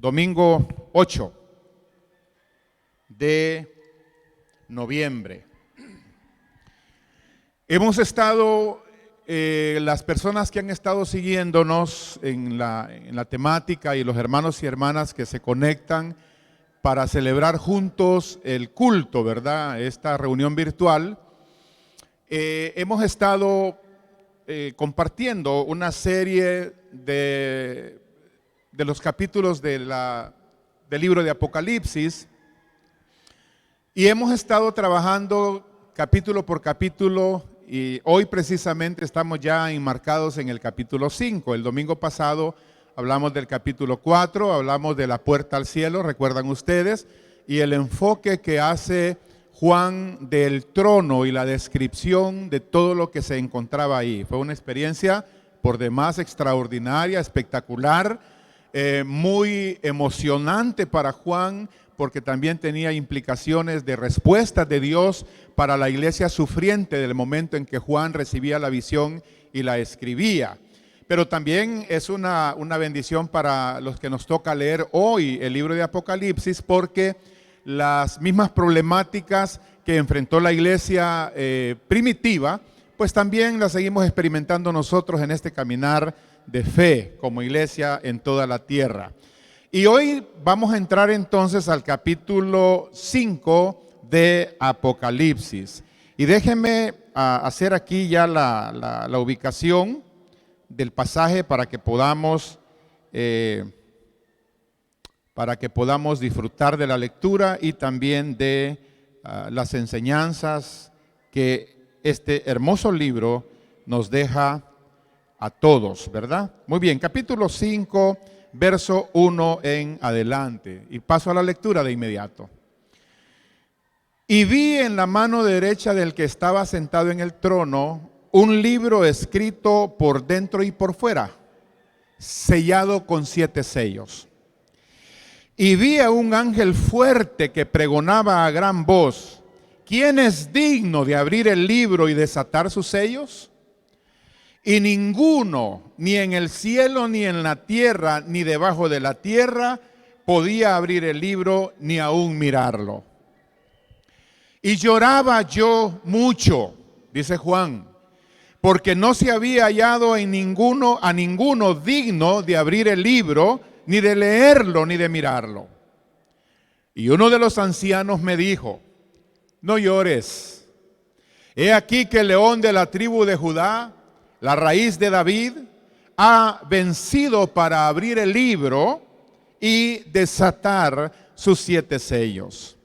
domingo 8 de noviembre. Hemos estado, las personas que han estado siguiéndonos en la temática y los hermanos y hermanas que se conectan para celebrar juntos el culto, ¿verdad? Esta reunión virtual, hemos estado compartiendo una serie de los capítulos del libro de Apocalipsis, y hemos estado trabajando capítulo por capítulo, y hoy precisamente estamos ya enmarcados en el capítulo 5. El domingo pasado hablamos del capítulo 4, hablamos de la puerta al cielo, recuerdan ustedes, y el enfoque que hace Juan del trono y la descripción de todo lo que se encontraba ahí. Fue una experiencia por demás extraordinaria, espectacular, muy emocionante para Juan, porque también tenía implicaciones de respuestas de Dios para la iglesia sufriente del momento en que Juan recibía la visión y la escribía. Pero también es una bendición para los que nos toca leer hoy el libro de Apocalipsis, porque las mismas problemáticas que enfrentó la iglesia primitiva, pues también las seguimos experimentando nosotros en este caminar de fe como iglesia en toda la tierra. Y hoy vamos a entrar entonces al capítulo 5 de Apocalipsis. Y déjenme hacer aquí ya la ubicación del pasaje para que podamos disfrutar de la lectura y también de las enseñanzas que este hermoso libro nos deja a todos, ¿verdad? Muy bien, capítulo 5, verso 1 en adelante. Y paso a la lectura de inmediato. Y vi en la mano derecha del que estaba sentado en el trono un libro escrito por dentro y por fuera, sellado con 7 sellos. Y vi a un ángel fuerte que pregonaba a gran voz: ¿quién es digno de abrir el libro y desatar sus sellos? Y ninguno, ni en el cielo, ni en la tierra, ni debajo de la tierra, podía abrir el libro, ni aún mirarlo. Y lloraba yo mucho, dice Juan, porque no se había hallado a ninguno digno de abrir el libro, ni de leerlo, ni de mirarlo. Y uno de los ancianos me dijo: no llores. He aquí que el león de la tribu de Judá, la raíz de David, ha vencido para abrir el libro y desatar sus 7 sellos.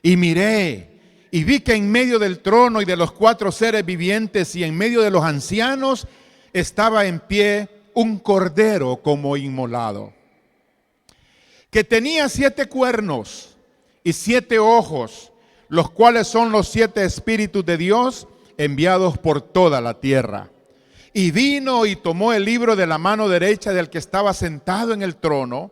Y miré, y vi que en medio del trono y de los 4 seres vivientes y en medio de los ancianos estaba en pie un cordero como inmolado, que tenía 7 cuernos y 7 ojos, los cuales son los 7 espíritus de Dios enviados por toda la tierra. Y vino y tomó el libro de la mano derecha del que estaba sentado en el trono.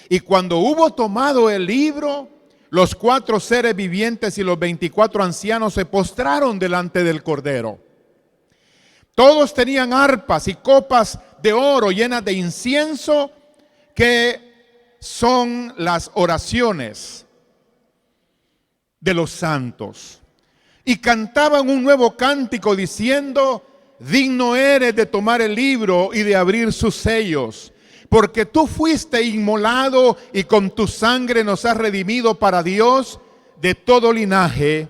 Y cuando hubo tomado el libro, los 4 seres vivientes y los 24 ancianos se postraron delante del Cordero. Todos tenían arpas y copas de oro llenas de incienso, que son las oraciones de los santos. Y cantaban un nuevo cántico diciendo: digno eres de tomar el libro y de abrir sus sellos, porque tú fuiste inmolado y con tu sangre nos has redimido para Dios de todo linaje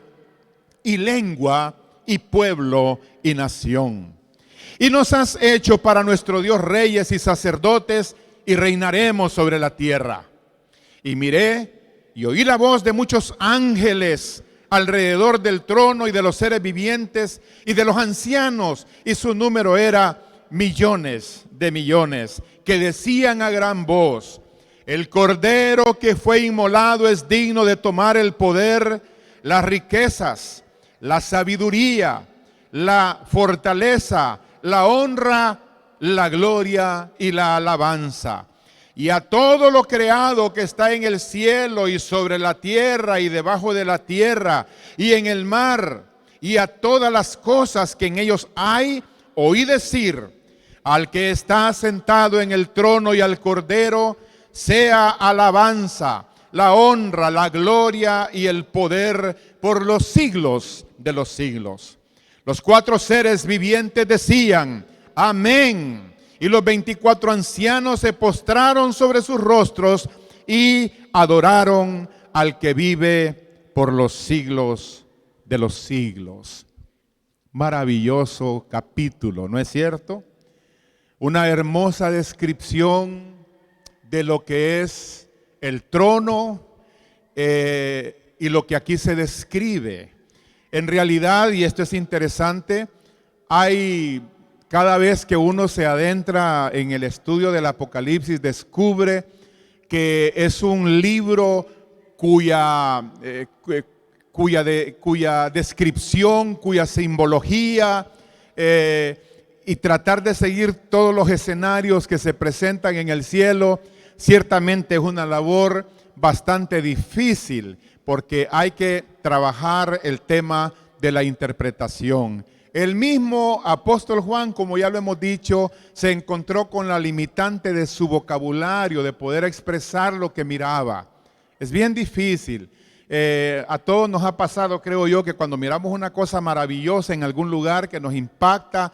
y lengua y pueblo y nación. Y nos has hecho para nuestro Dios reyes y sacerdotes, y reinaremos sobre la tierra. Y miré y oí la voz de muchos ángeles alrededor del trono y de los seres vivientes y de los ancianos, y su número era millones de millones, que decían a gran voz: el cordero que fue inmolado es digno de tomar el poder, las riquezas, la sabiduría, la fortaleza, la honra, la gloria y la alabanza. Y a todo lo creado que está en el cielo y sobre la tierra y debajo de la tierra y en el mar, y a todas las cosas que en ellos hay, oí decir al que está sentado en el trono y al Cordero: sea alabanza, la honra, la gloria y el poder por los siglos de los siglos. Los 4 seres vivientes decían: amén. Y los 24 ancianos se postraron sobre sus rostros y adoraron al que vive por los siglos de los siglos. Maravilloso capítulo, ¿no es cierto? Una hermosa descripción de lo que es el trono y lo que aquí se describe. En realidad, y esto es interesante, cada vez que uno se adentra en el estudio del Apocalipsis, descubre que es un libro cuya descripción, cuya simbología y tratar de seguir todos los escenarios que se presentan en el cielo, ciertamente es una labor bastante difícil, porque hay que trabajar el tema de la interpretación. El mismo apóstol Juan, como ya lo hemos dicho, se encontró con la limitante de su vocabulario, de poder expresar lo que miraba. Es bien difícil. A todos nos ha pasado, creo yo, que cuando miramos una cosa maravillosa en algún lugar que nos impacta,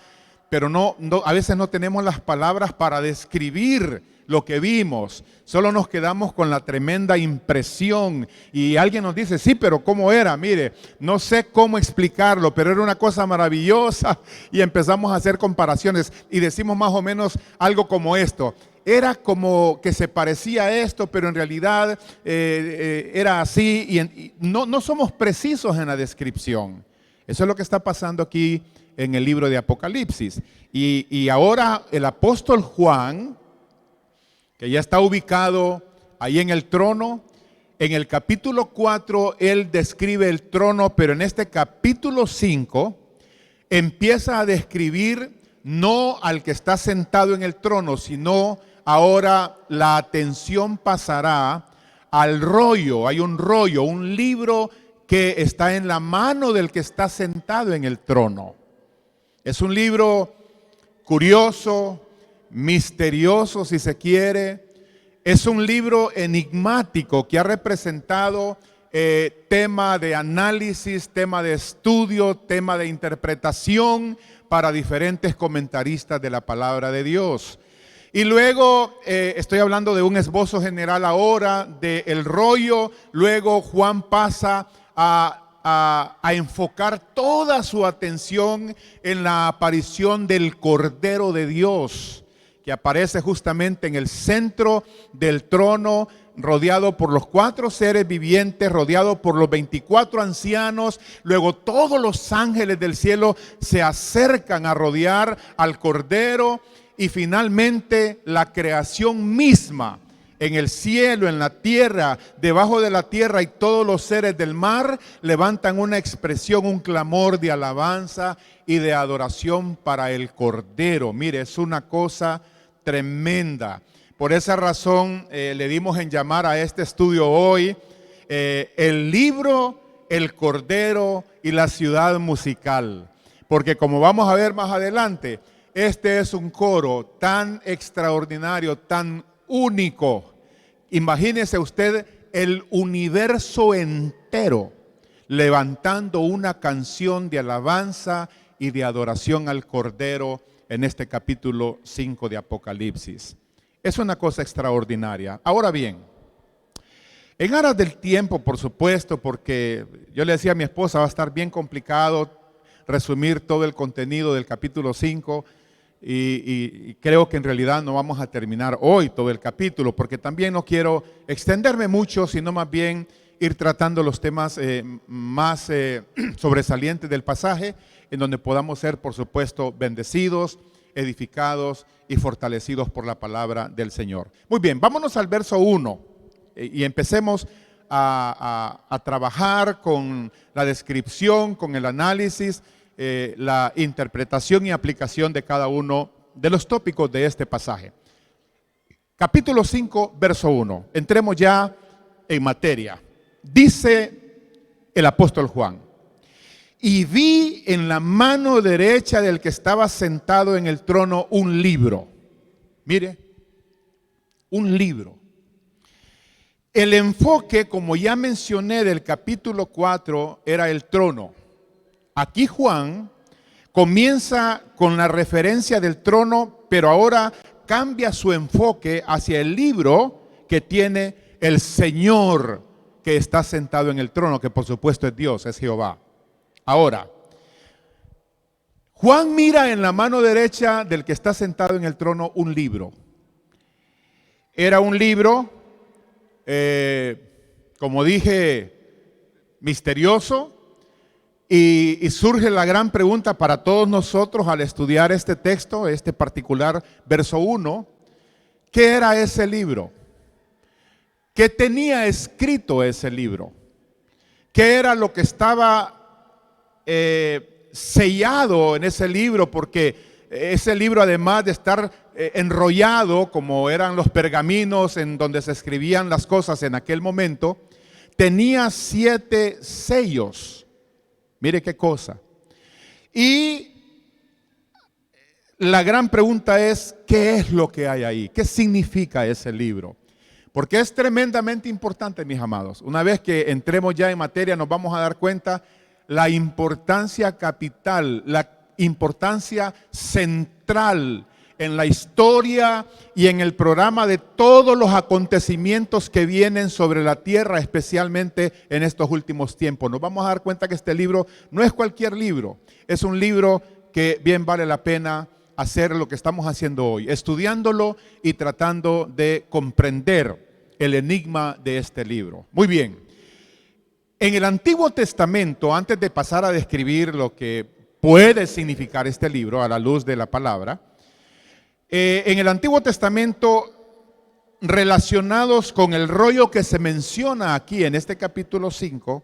pero a veces no tenemos las palabras para describir lo que vimos, solo nos quedamos con la tremenda impresión y alguien nos dice: sí, pero ¿cómo era? Mire, no sé cómo explicarlo, pero era una cosa maravillosa, y empezamos a hacer comparaciones y decimos más o menos algo como esto: era como que se parecía a esto, pero en realidad era así, y no somos precisos en la descripción. Eso es lo que está pasando aquí en el libro de Apocalipsis. Y ahora el apóstol Juan, que ya está ubicado ahí en el trono, en el capítulo 4 él describe el trono, pero en este capítulo 5 empieza a describir no al que está sentado en el trono, sino ahora la atención pasará al rollo. Hay un rollo, un libro que está en la mano del que está sentado en el trono. Es un libro curioso, misterioso si se quiere. Es un libro enigmático que ha representado tema de análisis, tema de estudio, tema de interpretación para diferentes comentaristas de la palabra de Dios. Y luego estoy hablando de un esbozo general ahora del rollo. Luego Juan pasa a enfocar toda su atención en la aparición del Cordero de Dios, que aparece justamente en el centro del trono, rodeado por los 4 seres vivientes, rodeado por los 24 ancianos. Luego todos los ángeles del cielo se acercan a rodear al Cordero, y finalmente la creación misma, en el cielo, en la tierra, debajo de la tierra, y todos los seres del mar levantan una expresión, un clamor de alabanza y de adoración para el Cordero. Mire, es una cosa tremenda. Por esa razón le dimos en llamar a este estudio hoy el libro, el Cordero y la ciudad musical. Porque como vamos a ver más adelante, este es un coro tan extraordinario, tan único. Imagínese usted el universo entero levantando una canción de alabanza y de adoración al Cordero en este capítulo 5 de Apocalipsis. Es una cosa extraordinaria. Ahora bien, en aras del tiempo, por supuesto, porque yo le decía a mi esposa, va a estar bien complicado resumir todo el contenido del capítulo 5, y creo que en realidad no vamos a terminar hoy todo el capítulo, porque también no quiero extenderme mucho, sino más bien ir tratando los temas más sobresalientes del pasaje, en donde podamos ser, por supuesto, bendecidos, edificados y fortalecidos por la palabra del Señor. Muy bien, vámonos al verso 1 y empecemos a trabajar con la descripción, con el análisis, la interpretación y aplicación de cada uno de los tópicos de este pasaje. Capítulo 5, verso 1. Entremos ya en materia. Dice el apóstol Juan: y vi en la mano derecha del que estaba sentado en el trono un libro. Mire, un libro. El enfoque, como ya mencioné, del capítulo 4 era el trono. Aquí Juan comienza con la referencia del trono, pero ahora cambia su enfoque hacia el libro que tiene el Señor que está sentado en el trono, que por supuesto es Dios, es Jehová. Ahora, Juan mira en la mano derecha del que está sentado en el trono un libro. Era un libro, como dije, misterioso, y surge la gran pregunta para todos nosotros al estudiar este texto, este particular verso 1, ¿qué era ese libro? ¿Qué tenía escrito ese libro? ¿Qué era lo que estaba sellado en ese libro? Porque ese libro, además de estar enrollado, como eran los pergaminos en donde se escribían las cosas en aquel momento, tenía 7 sellos. Mire qué cosa. Y la gran pregunta es, ¿qué es lo que hay ahí? ¿Qué significa ese libro? Porque es tremendamente importante, mis amados. Una vez que entremos ya en materia, nos vamos a dar cuenta la importancia capital, la importancia central en la historia y en el programa de todos los acontecimientos que vienen sobre la tierra, especialmente en estos últimos tiempos. Nos vamos a dar cuenta que este libro no es cualquier libro, es un libro que bien vale la pena hacer lo que estamos haciendo hoy, estudiándolo y tratando de comprender el enigma de este libro. Muy bien, en el Antiguo Testamento, antes de pasar a describir lo que puede significar este libro a la luz de la palabra, en el Antiguo Testamento, relacionados con el rollo que se menciona aquí en este capítulo 5,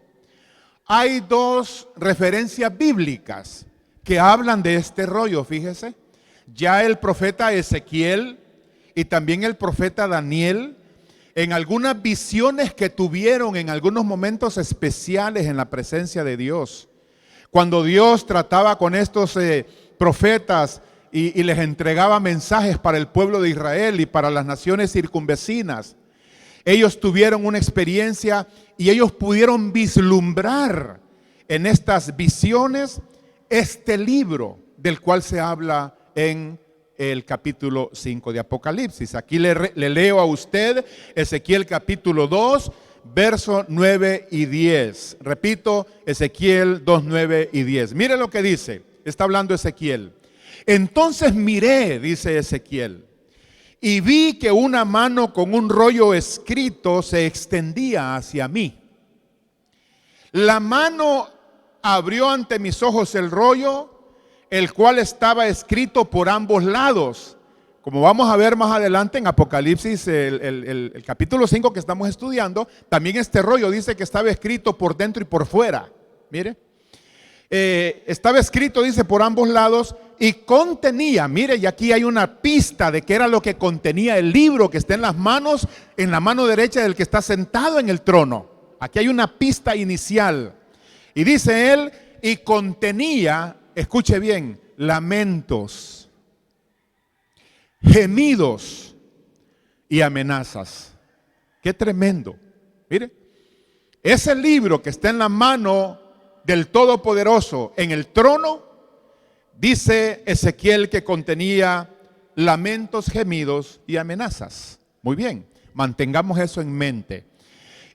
hay 2 referencias bíblicas que hablan de este rollo, fíjese. Ya el profeta Ezequiel y también el profeta Daniel, en algunas visiones que tuvieron en algunos momentos especiales en la presencia de Dios, cuando Dios trataba con estos profetas y les entregaba mensajes para el pueblo de Israel y para las naciones circunvecinas, ellos tuvieron una experiencia y ellos pudieron vislumbrar en estas visiones este libro del cual se habla en el capítulo 5 de Apocalipsis. Aquí le leo a usted Ezequiel capítulo 2, versos 9 y 10. Repito, Ezequiel 2, 9 y 10. Mire lo que dice, está hablando Ezequiel. Entonces miré, dice Ezequiel, y vi que una mano con un rollo escrito se extendía hacia mí. La mano abrió ante mis ojos el rollo, el cual estaba escrito por ambos lados. Como vamos a ver más adelante en Apocalipsis, el capítulo 5 que estamos estudiando, también este rollo dice que estaba escrito por dentro y por fuera. Mire, estaba escrito, dice, por ambos lados y contenía, mire, y aquí hay una pista de qué era lo que contenía el libro que está en las manos, en la mano derecha del que está sentado en el trono. Aquí hay una pista inicial. Y dice él, y contenía, escuche bien, lamentos, gemidos y amenazas. Qué tremendo. Mire, ese libro que está en la mano del Todopoderoso en el trono, dice Ezequiel que contenía lamentos, gemidos y amenazas. Muy bien, mantengamos eso en mente.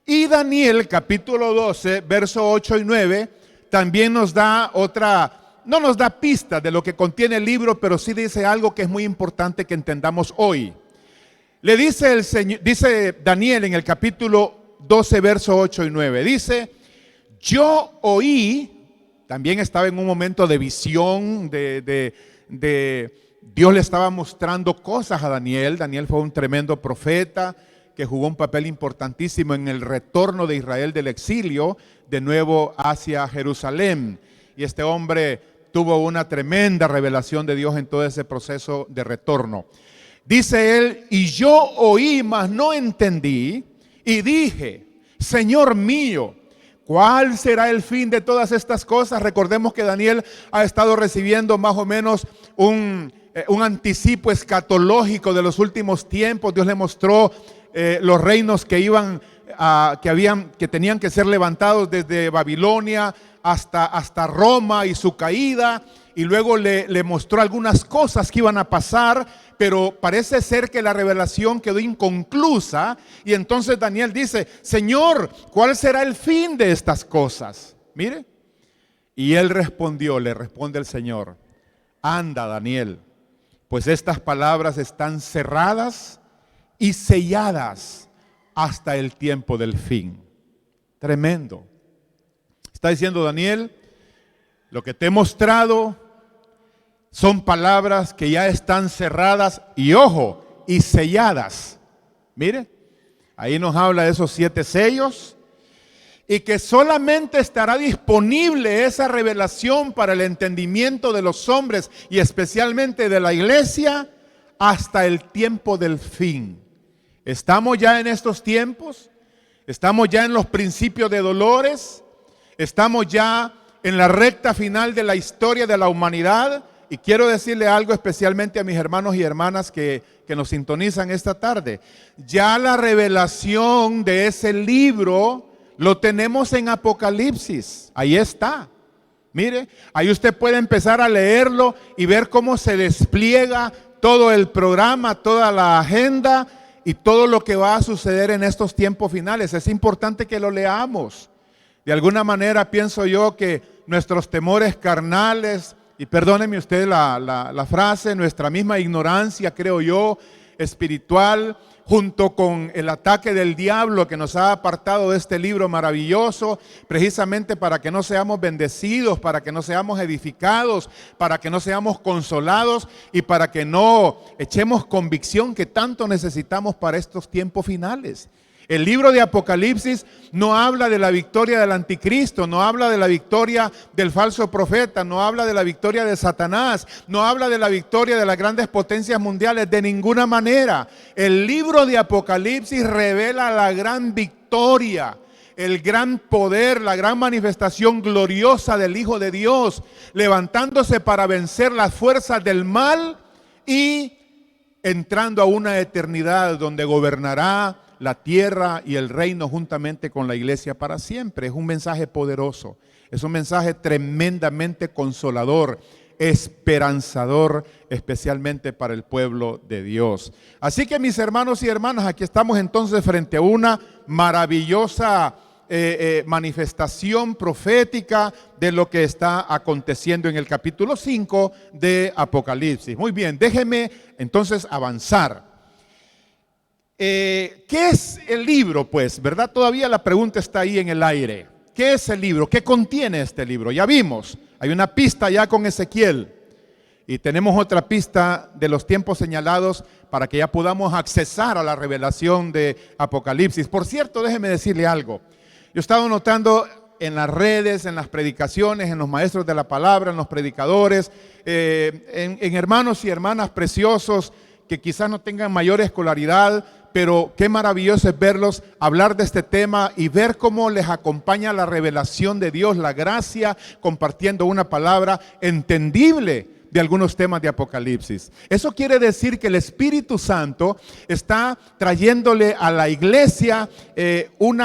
Y Daniel capítulo 12, versos 8 y 9, también nos da otra, no nos da pistas de lo que contiene el libro, pero sí dice algo que es muy importante que entendamos hoy. Le dice el Señor, dice Daniel en el capítulo 12, versos 8 y 9, dice: yo oí, también estaba en un momento de visión, Dios le estaba mostrando cosas a Daniel. Daniel fue un tremendo profeta que jugó un papel importantísimo en el retorno de Israel del exilio de nuevo hacia Jerusalén. Y este hombre tuvo una tremenda revelación de Dios en todo ese proceso de retorno. Dice él, y yo oí, mas no entendí, y dije, Señor mío, ¿cuál será el fin de todas estas cosas? Recordemos que Daniel ha estado recibiendo más o menos un anticipo escatológico de los últimos tiempos. Dios le mostró los reinos que iban que tenían que ser levantados desde Babilonia hasta Roma y su caída, y luego le mostró algunas cosas que iban a pasar, pero parece ser que la revelación quedó inconclusa, y entonces Daniel dice: Señor, ¿cuál será el fin de estas cosas? Mire, y él respondió, le responde el Señor: anda, Daniel, pues estas palabras están cerradas y selladas hasta el tiempo del fin. Tremendo. Está diciendo Daniel: lo que te he mostrado son palabras que ya están cerradas y, ojo, y selladas. Mire, ahí nos habla de esos 7 sellos, y que solamente estará disponible esa revelación para el entendimiento de los hombres y especialmente de la iglesia hasta el tiempo del fin. Estamos ya en estos tiempos, estamos ya en los principios de dolores, estamos ya en la recta final de la historia de la humanidad, y quiero decirle algo especialmente a mis hermanos y hermanas que nos sintonizan esta tarde. Ya la revelación de ese libro lo tenemos en Apocalipsis, ahí está. Mire, ahí usted puede empezar a leerlo y ver cómo se despliega todo el programa, toda la agenda y todo lo que va a suceder en estos tiempos finales. Es importante que lo leamos. De alguna manera pienso yo que nuestros temores carnales, y perdóneme usted la frase, nuestra misma ignorancia, creo yo, espiritual, junto con el ataque del diablo que nos ha apartado de este libro maravilloso, precisamente para que no seamos bendecidos, para que no seamos edificados, para que no seamos consolados y para que no echemos convicción que tanto necesitamos para estos tiempos finales. El libro de Apocalipsis no habla de la victoria del anticristo, no habla de la victoria del falso profeta, no habla de la victoria de Satanás, no habla de la victoria de las grandes potencias mundiales, de ninguna manera. El libro de Apocalipsis revela la gran victoria, el gran poder, la gran manifestación gloriosa del Hijo de Dios, levantándose para vencer las fuerzas del mal y entrando a una eternidad donde gobernará la tierra y el reino juntamente con la iglesia para siempre. Es un mensaje poderoso, es un mensaje tremendamente consolador, esperanzador, especialmente para el pueblo de Dios. Así que, mis hermanos y hermanas, aquí estamos entonces frente a una maravillosa manifestación profética de lo que está aconteciendo en el capítulo 5 de Apocalipsis. Muy bien, déjeme entonces avanzar. ¿Qué es el libro? Pues, ¿verdad? Todavía la pregunta está ahí en el aire. ¿Qué es el libro? ¿Qué contiene este libro? Ya vimos, hay una pista ya con Ezequiel y tenemos otra pista de los tiempos señalados para que ya podamos accesar a la revelación de Apocalipsis. Por cierto, déjeme decirle algo. Yo he estado notando en las redes, en las predicaciones, en los maestros de la palabra, en los predicadores, en hermanos y hermanas preciosos que quizás no tengan mayor escolaridad, pero qué maravilloso es verlos hablar de este tema y ver cómo les acompaña la revelación de Dios, la gracia, compartiendo una palabra entendible de algunos temas de Apocalipsis. Eso quiere decir que el Espíritu Santo está trayéndole a la iglesia un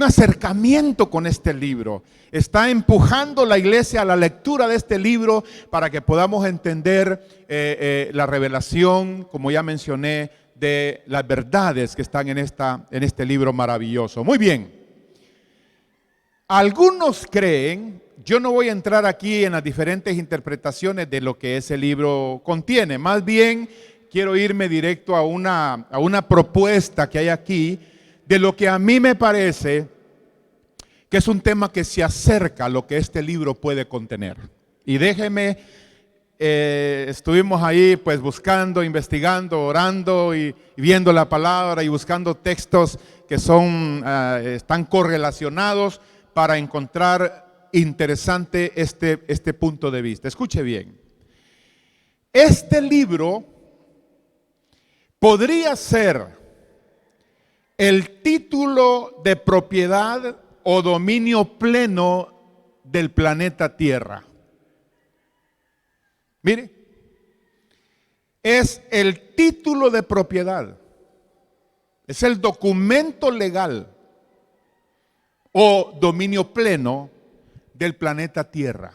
acercamiento con este libro. Está empujando la iglesia a la lectura de este libro para que podamos entender la revelación, como ya mencioné, de las verdades que están en este libro maravilloso. Muy bien. Algunos creen, yo no voy a entrar aquí en las diferentes interpretaciones de lo que ese libro contiene, más bien quiero irme directo a una propuesta que hay aquí de lo que a mí me parece que es un tema que se acerca a lo que este libro puede contener. Y déjeme, estuvimos ahí pues buscando, investigando, orando y viendo la palabra y buscando textos que están correlacionados para encontrar interesante este punto de vista. Escuche bien. Este libro podría ser el título de propiedad o dominio pleno del planeta Tierra. Mire, es el título de propiedad, es el documento legal o dominio pleno del planeta Tierra.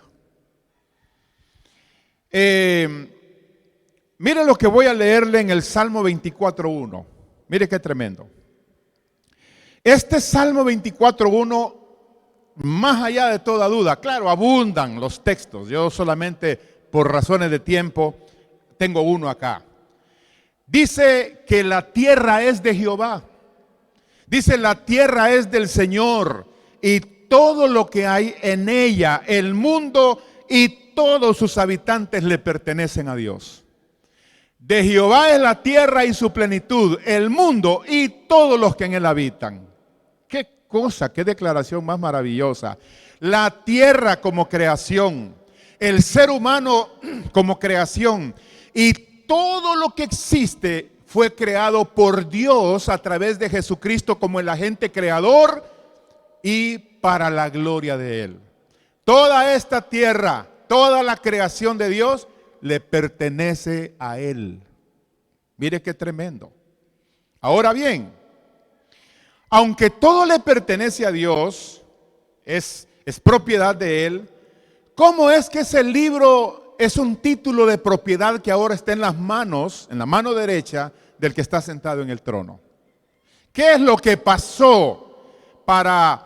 Mire lo que voy a leerle en el Salmo 24.1. Mire qué tremendo. Este Salmo 24.1, más allá de toda duda, claro, abundan los textos. Yo solamente por razones de tiempo tengo uno acá. Dice que la tierra es de Jehová. Dice la tierra es del Señor y todo lo que hay en ella, el mundo y todos sus habitantes le pertenecen a Dios. De Jehová es la tierra y su plenitud, el mundo y todos los que en él habitan. Qué cosa, qué declaración más maravillosa. La tierra como creación, el ser humano como creación y todo lo que existe fue creado por Dios a través de Jesucristo como el agente creador y para la gloria de Él. Toda esta tierra, toda la creación de Dios le pertenece a Él. Mire qué tremendo. Ahora bien, aunque todo le pertenece a Dios, es propiedad de Él, ¿cómo es que ese libro es un título de propiedad que ahora está en las manos, en la mano derecha del que está sentado en el trono? ¿Qué es lo que pasó para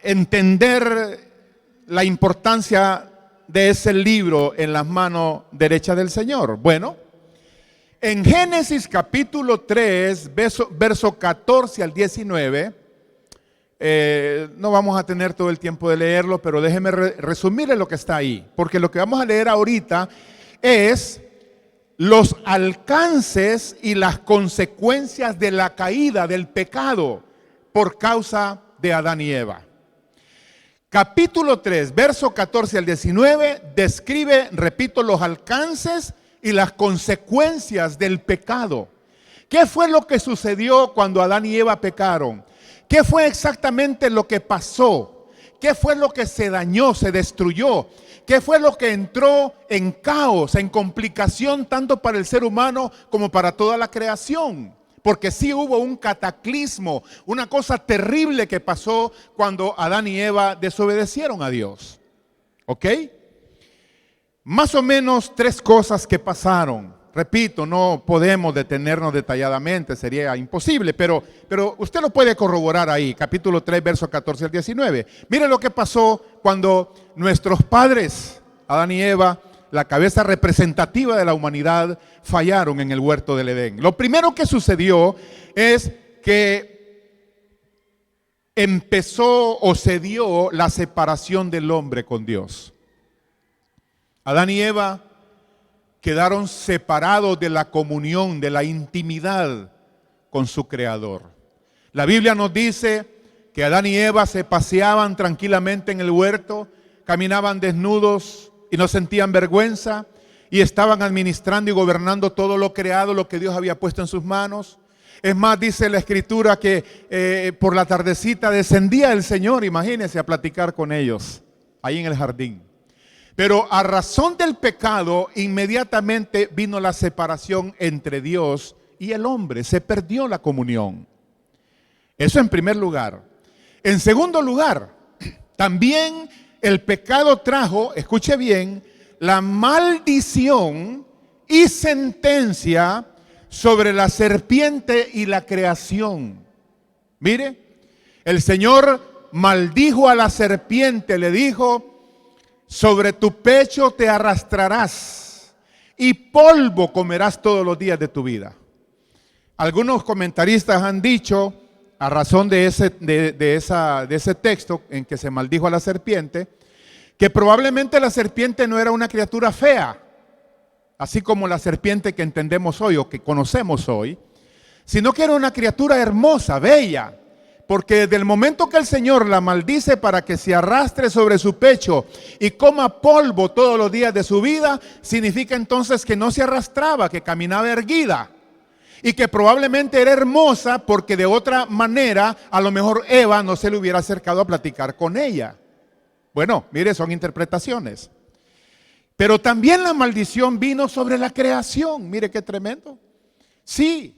entender la importancia de ese libro en las manos derechas del Señor? Bueno, en Génesis capítulo 3, verso 14 al 19, no vamos a tener todo el tiempo de leerlo, pero déjeme resumirle lo que está ahí, porque lo que vamos a leer ahorita es los alcances y las consecuencias de la caída, del pecado, por causa de Adán y Eva. Capítulo 3, verso 14 al 19, describe, repito, los alcances y las consecuencias del pecado. ¿Qué fue lo que sucedió cuando Adán y Eva pecaron? ¿Qué fue exactamente lo que pasó? ¿Qué fue lo que se dañó, se destruyó? ¿Qué fue lo que entró en caos, en complicación tanto para el ser humano como para toda la creación? Porque sí hubo un cataclismo, una cosa terrible que pasó cuando Adán y Eva desobedecieron a Dios. ¿Ok? Más o menos 3 cosas que pasaron. Repito, no podemos detenernos detalladamente, sería imposible, pero usted lo puede corroborar ahí, capítulo 3, verso 14 al 19. Mire lo que pasó cuando nuestros padres, Adán y Eva, la cabeza representativa de la humanidad, fallaron en el huerto del Edén. Lo primero que sucedió es que empezó o se dio la separación del hombre con Dios. Adán y Eva quedaron separados de la comunión, de la intimidad con su Creador. La Biblia nos dice que Adán y Eva se paseaban tranquilamente en el huerto, caminaban desnudos y no sentían vergüenza y estaban administrando y gobernando todo lo creado, lo que Dios había puesto en sus manos. Es más, dice la Escritura que por la tardecita descendía el Señor, imagínense, a platicar con ellos ahí en el jardín. Pero a razón del pecado, inmediatamente vino la separación entre Dios y el hombre. Se perdió la comunión. Eso en primer lugar. En segundo lugar, también el pecado trajo, escuche bien, la maldición y sentencia sobre la serpiente y la creación. Mire, el Señor maldijo a la serpiente, le dijo: sobre tu pecho te arrastrarás y polvo comerás todos los días de tu vida. Algunos comentaristas han dicho, a razón de ese texto en que se maldijo a la serpiente, que probablemente la serpiente no era una criatura fea, así como la serpiente que entendemos hoy o que conocemos hoy, sino que era una criatura hermosa, bella. Porque desde el momento que el Señor la maldice para que se arrastre sobre su pecho y coma polvo todos los días de su vida, significa entonces que no se arrastraba, que caminaba erguida. Y que probablemente era hermosa porque de otra manera a lo mejor Eva no se le hubiera acercado a platicar con ella. Bueno, mire, son interpretaciones. Pero también la maldición vino sobre la creación. Mire qué tremendo. Sí,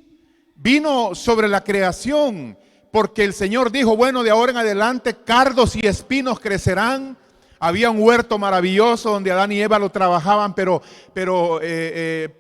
vino sobre la creación. porque el Señor dijo, bueno, de ahora en adelante cardos y espinos crecerán. Había un huerto maravilloso donde Adán y Eva lo trabajaban, pero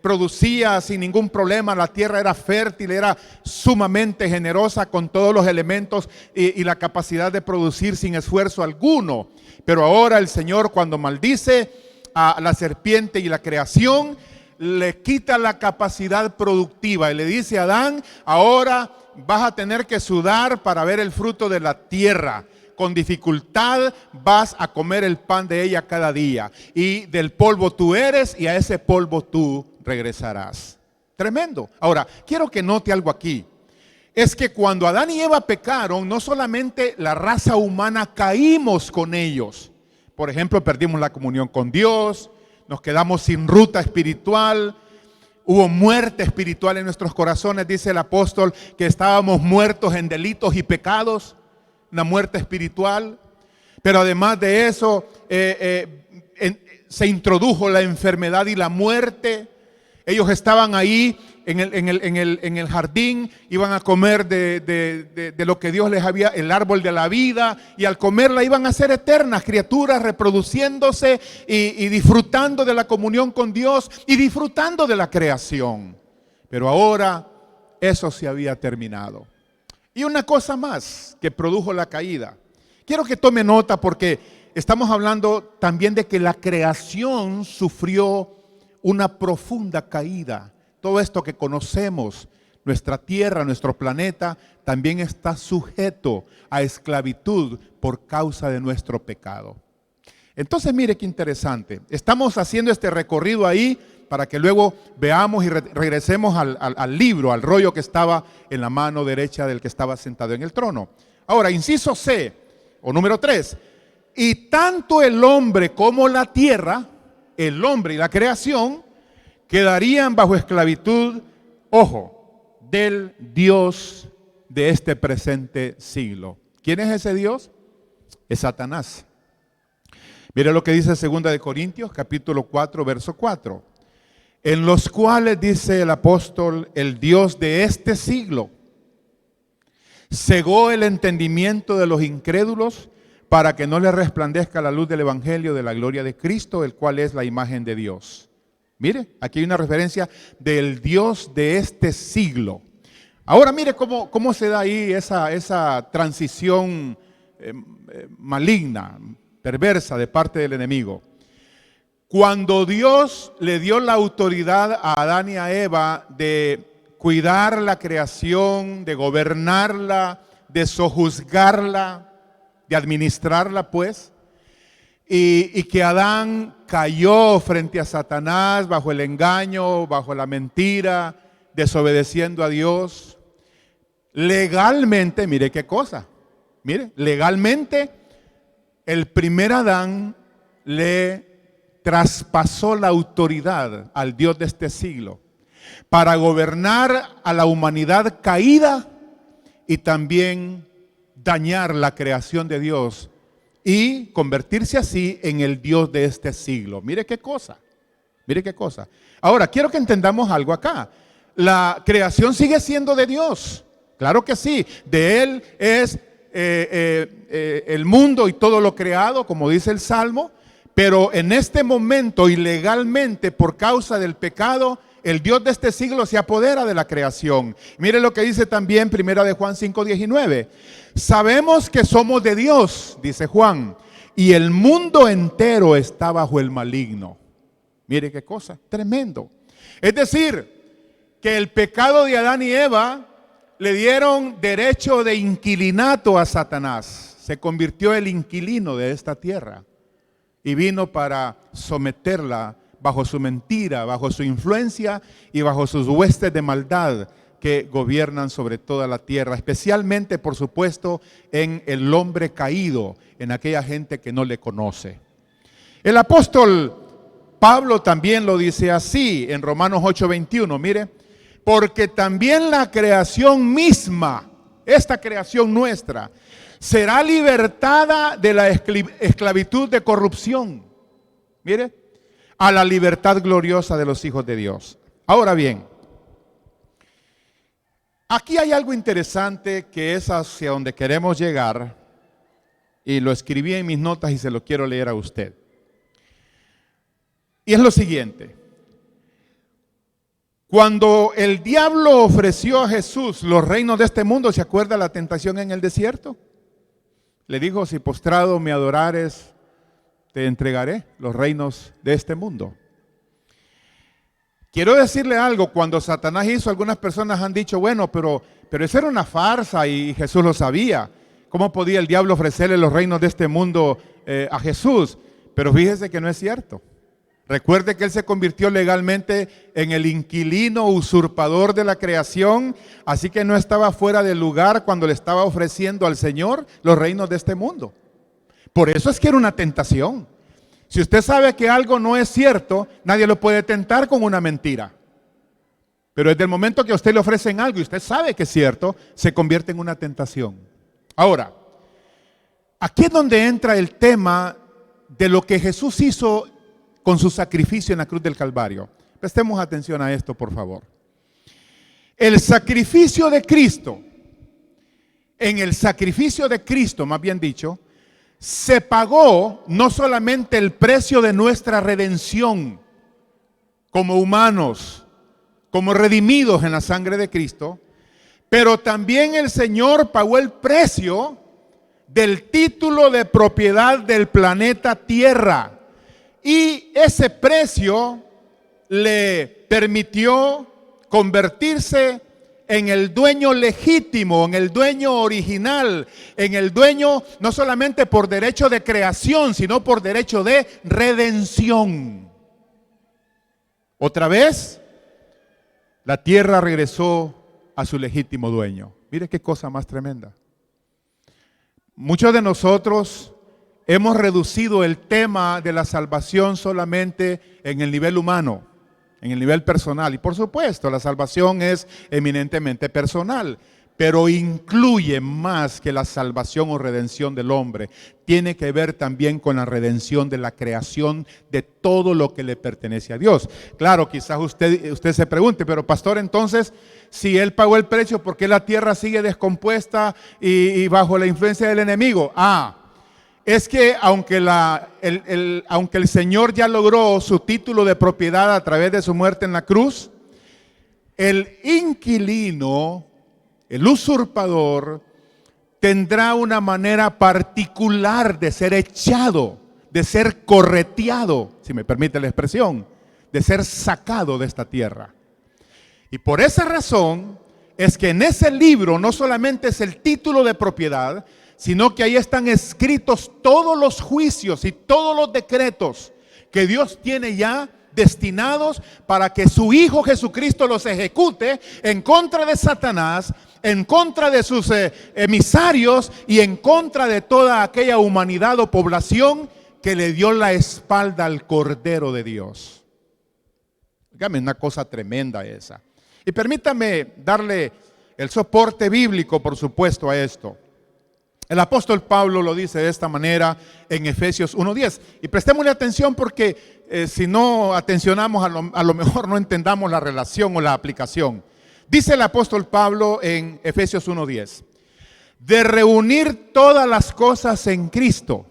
producía sin ningún problema. La tierra era fértil, era sumamente generosa con todos los elementos y la capacidad de producir sin esfuerzo alguno. Pero ahora el Señor, cuando maldice a la serpiente y la creación, le quita la capacidad productiva y le dice a Adán, ahora vas a tener que sudar para ver el fruto de la tierra. Con dificultad vas a comer el pan de ella cada día. Y del polvo tú eres y a ese polvo tú regresarás. Tremendo. Ahora, quiero que note algo aquí. Es que cuando Adán y Eva pecaron, no solamente la raza humana caímos con ellos. Por ejemplo, perdimos la comunión con Dios, nos quedamos sin ruta espiritual. Hubo muerte espiritual en nuestros corazones, dice el apóstol, que estábamos muertos en delitos y pecados. Una muerte espiritual, pero además de eso se introdujo la enfermedad y la muerte. Ellos estaban ahí en el jardín, iban a comer de lo que Dios les había, el árbol de la vida, y al comerla iban a ser eternas criaturas, reproduciéndose y disfrutando de la comunión con Dios y disfrutando de la creación. Pero ahora eso se había terminado. Y una cosa más que produjo la caída. Quiero que tome nota porque estamos hablando también de que la creación sufrió una profunda caída. Todo esto que conocemos, nuestra tierra, nuestro planeta, también está sujeto a esclavitud por causa de nuestro pecado. Entonces mire qué interesante. Estamos haciendo este recorrido ahí para que luego veamos y regresemos al libro, al rollo que estaba en la mano derecha del que estaba sentado en el trono. Ahora, inciso C, o número 3. Y tanto el hombre como la tierra, el hombre y la creación, quedarían bajo esclavitud, ojo, del Dios de este presente siglo. ¿Quién es ese Dios? Es Satanás. Mire lo que dice 2 de Corintios, capítulo 4, verso 4. En los cuales, dice el apóstol, el Dios de este siglo cegó el entendimiento de los incrédulos para que no les resplandezca la luz del evangelio de la gloria de Cristo, el cual es la imagen de Dios. Mire, aquí hay una referencia del Dios de este siglo. Ahora mire cómo se da ahí esa transición maligna, perversa de parte del enemigo. Cuando Dios le dio la autoridad a Adán y a Eva de cuidar la creación, de gobernarla, de sojuzgarla, de administrarla pues, y que Adán cayó frente a Satanás bajo el engaño, bajo la mentira, desobedeciendo a Dios, legalmente, mire qué cosa, mire, legalmente el primer Adán le traspasó la autoridad al Dios de este siglo para gobernar a la humanidad caída y también dañar la creación de Dios y convertirse así en el Dios de este siglo. Mire qué cosa, mire qué cosa. Ahora, quiero que entendamos algo acá. La creación sigue siendo de Dios, claro que sí. De Él es el mundo y todo lo creado, como dice el Salmo. Pero en este momento, ilegalmente, por causa del pecado, el Dios de este siglo se apodera de la creación. Mire lo que dice también 1 Juan 5:19. Sabemos que somos de Dios, dice Juan, y el mundo entero está bajo el maligno. Mire qué cosa, tremendo. Es decir, que el pecado de Adán y Eva le dieron derecho de inquilinato a Satanás. Se convirtió el inquilino de esta tierra. Y vino para someterla bajo su mentira, bajo su influencia y bajo sus huestes de maldad que gobiernan sobre toda la tierra, especialmente, por supuesto, en el hombre caído, en aquella gente que no le conoce. El apóstol Pablo también lo dice así en Romanos 8:21, mire, porque también la creación misma, esta creación nuestra, será libertada de la esclavitud de corrupción, mire, a la libertad gloriosa de los hijos de Dios. Ahora bien, Aquí hay algo interesante que es hacia donde queremos llegar, y lo escribí en mis notas y se lo quiero leer a usted. Y es lo siguiente: cuando el diablo ofreció a Jesús los reinos de este mundo, ¿se acuerda la tentación en el desierto? Le dijo: si postrado me adorares, te entregaré los reinos de este mundo. Quiero decirle algo: cuando Satanás hizo, algunas personas han dicho, bueno, pero eso era una farsa y Jesús lo sabía. ¿Cómo podía el diablo ofrecerle los reinos de este mundo a Jesús? Pero fíjese que no es cierto. Recuerde que Él se convirtió legalmente en el inquilino usurpador de la creación, así que no estaba fuera de lugar cuando le estaba ofreciendo al Señor los reinos de este mundo. Por eso es que era una tentación. Si usted sabe que algo no es cierto, nadie lo puede tentar con una mentira. Pero desde el momento que a usted le ofrecen algo y usted sabe que es cierto, se convierte en una tentación. Ahora, aquí es donde entra el tema de lo que Jesús hizo con su sacrificio en la cruz del Calvario. Prestemos atención a esto, por favor. El sacrificio de Cristo, en el sacrificio de Cristo, más bien dicho, se pagó no solamente el precio de nuestra redención como humanos, como redimidos en la sangre de Cristo, pero también el Señor pagó el precio del título de propiedad del planeta Tierra. Y ese precio le permitió convertirse en el dueño legítimo, en el dueño original, en el dueño no solamente por derecho de creación, sino por derecho de redención. Otra vez, la tierra regresó a su legítimo dueño. Mire qué cosa más tremenda. Muchos de nosotros hemos reducido el tema de la salvación solamente en el nivel humano, en el nivel personal. Y por supuesto, la salvación es eminentemente personal, pero incluye más que la salvación o redención del hombre. Tiene que ver también con la redención de la creación, de todo lo que le pertenece a Dios. Claro, quizás usted se pregunte, pero pastor, entonces, si Él pagó el precio, ¿por qué la tierra sigue descompuesta y bajo la influencia del enemigo? Es que aunque el Señor ya logró su título de propiedad a través de su muerte en la cruz, el inquilino, el usurpador, tendrá una manera particular de ser echado, de ser correteado, si me permite la expresión, de ser sacado de esta tierra. Y por esa razón es que en ese libro no solamente es el título de propiedad, sino que ahí están escritos todos los juicios y todos los decretos que Dios tiene ya destinados para que su Hijo Jesucristo los ejecute en contra de Satanás, en contra de sus emisarios y en contra de toda aquella humanidad o población que le dio la espalda al Cordero de Dios. Dígame, una cosa tremenda esa. Y permítame darle el soporte bíblico, por supuesto, a esto. El apóstol Pablo lo dice de esta manera en Efesios 1:10. Y prestémosle atención porque si no atencionamos a lo mejor no entendamos la relación o la aplicación. Dice el apóstol Pablo en Efesios 1:10: de reunir todas las cosas en Cristo,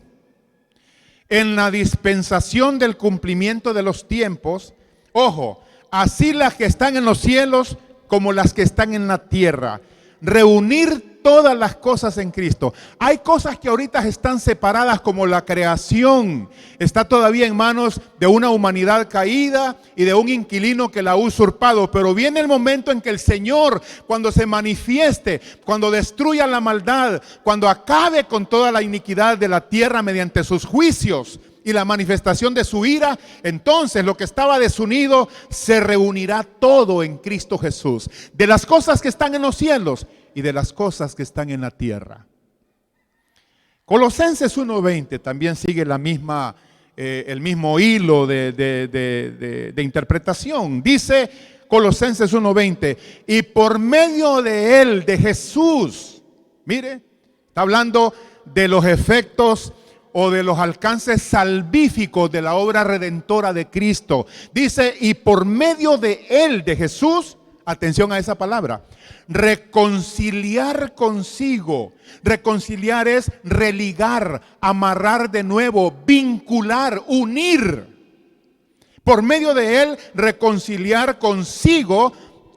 en la dispensación del cumplimiento de los tiempos, ojo, así las que están en los cielos como las que están en la tierra. Reunir todas las cosas en Cristo. Hay cosas que ahorita están separadas, como la creación. Está todavía en manos de una humanidad caída y de un inquilino que la ha usurpado. Pero viene el momento en que el Señor, cuando se manifieste, cuando destruya la maldad, cuando acabe con toda la iniquidad de la tierra mediante sus juicios y la manifestación de su ira, entonces lo que estaba desunido se reunirá todo en Cristo Jesús. De las cosas que están en los cielos y de las cosas que están en la tierra. Colosenses 1:20 también sigue el mismo hilo de interpretación. Dice Colosenses 1:20: y por medio de Él, de Jesús, mire, está hablando de los efectos o de los alcances salvíficos de la obra redentora de Cristo. Dice: y por medio de Él, de Jesús, Atención a esa palabra. Reconciliar consigo. Reconciliar es religar, amarrar de nuevo, vincular, unir. Por medio de él, reconciliar consigo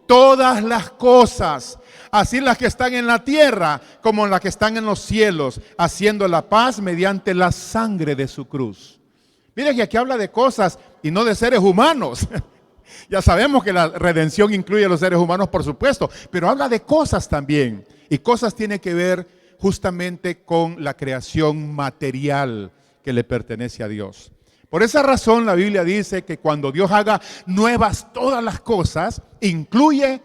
todas las cosas, así las que están en la tierra como las que están en los cielos, haciendo la paz mediante la sangre de su cruz. Miren que aquí habla de cosas y no de seres humanos. Ya sabemos que la redención incluye a los seres humanos, por supuesto, pero habla de cosas también. Y cosas tiene que ver justamente con la creación material que le pertenece a Dios. Por esa razón la Biblia dice que cuando Dios haga nuevas todas las cosas, incluye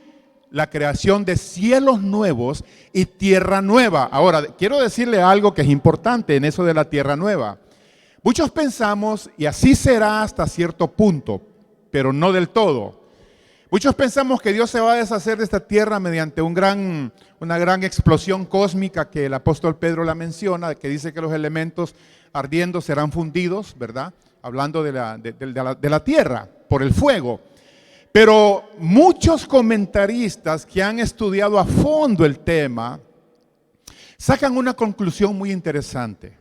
la creación de cielos nuevos y tierra nueva. Ahora, quiero decirle algo que es importante en eso de la tierra nueva. Muchos pensamos, y así será hasta cierto punto, pero no del todo. Muchos pensamos que Dios se va a deshacer de esta tierra mediante una gran explosión cósmica que el apóstol Pedro la menciona, que dice que los elementos ardiendo serán fundidos, ¿verdad? Hablando de la tierra por el fuego. Pero muchos comentaristas que han estudiado a fondo el tema sacan una conclusión muy interesante.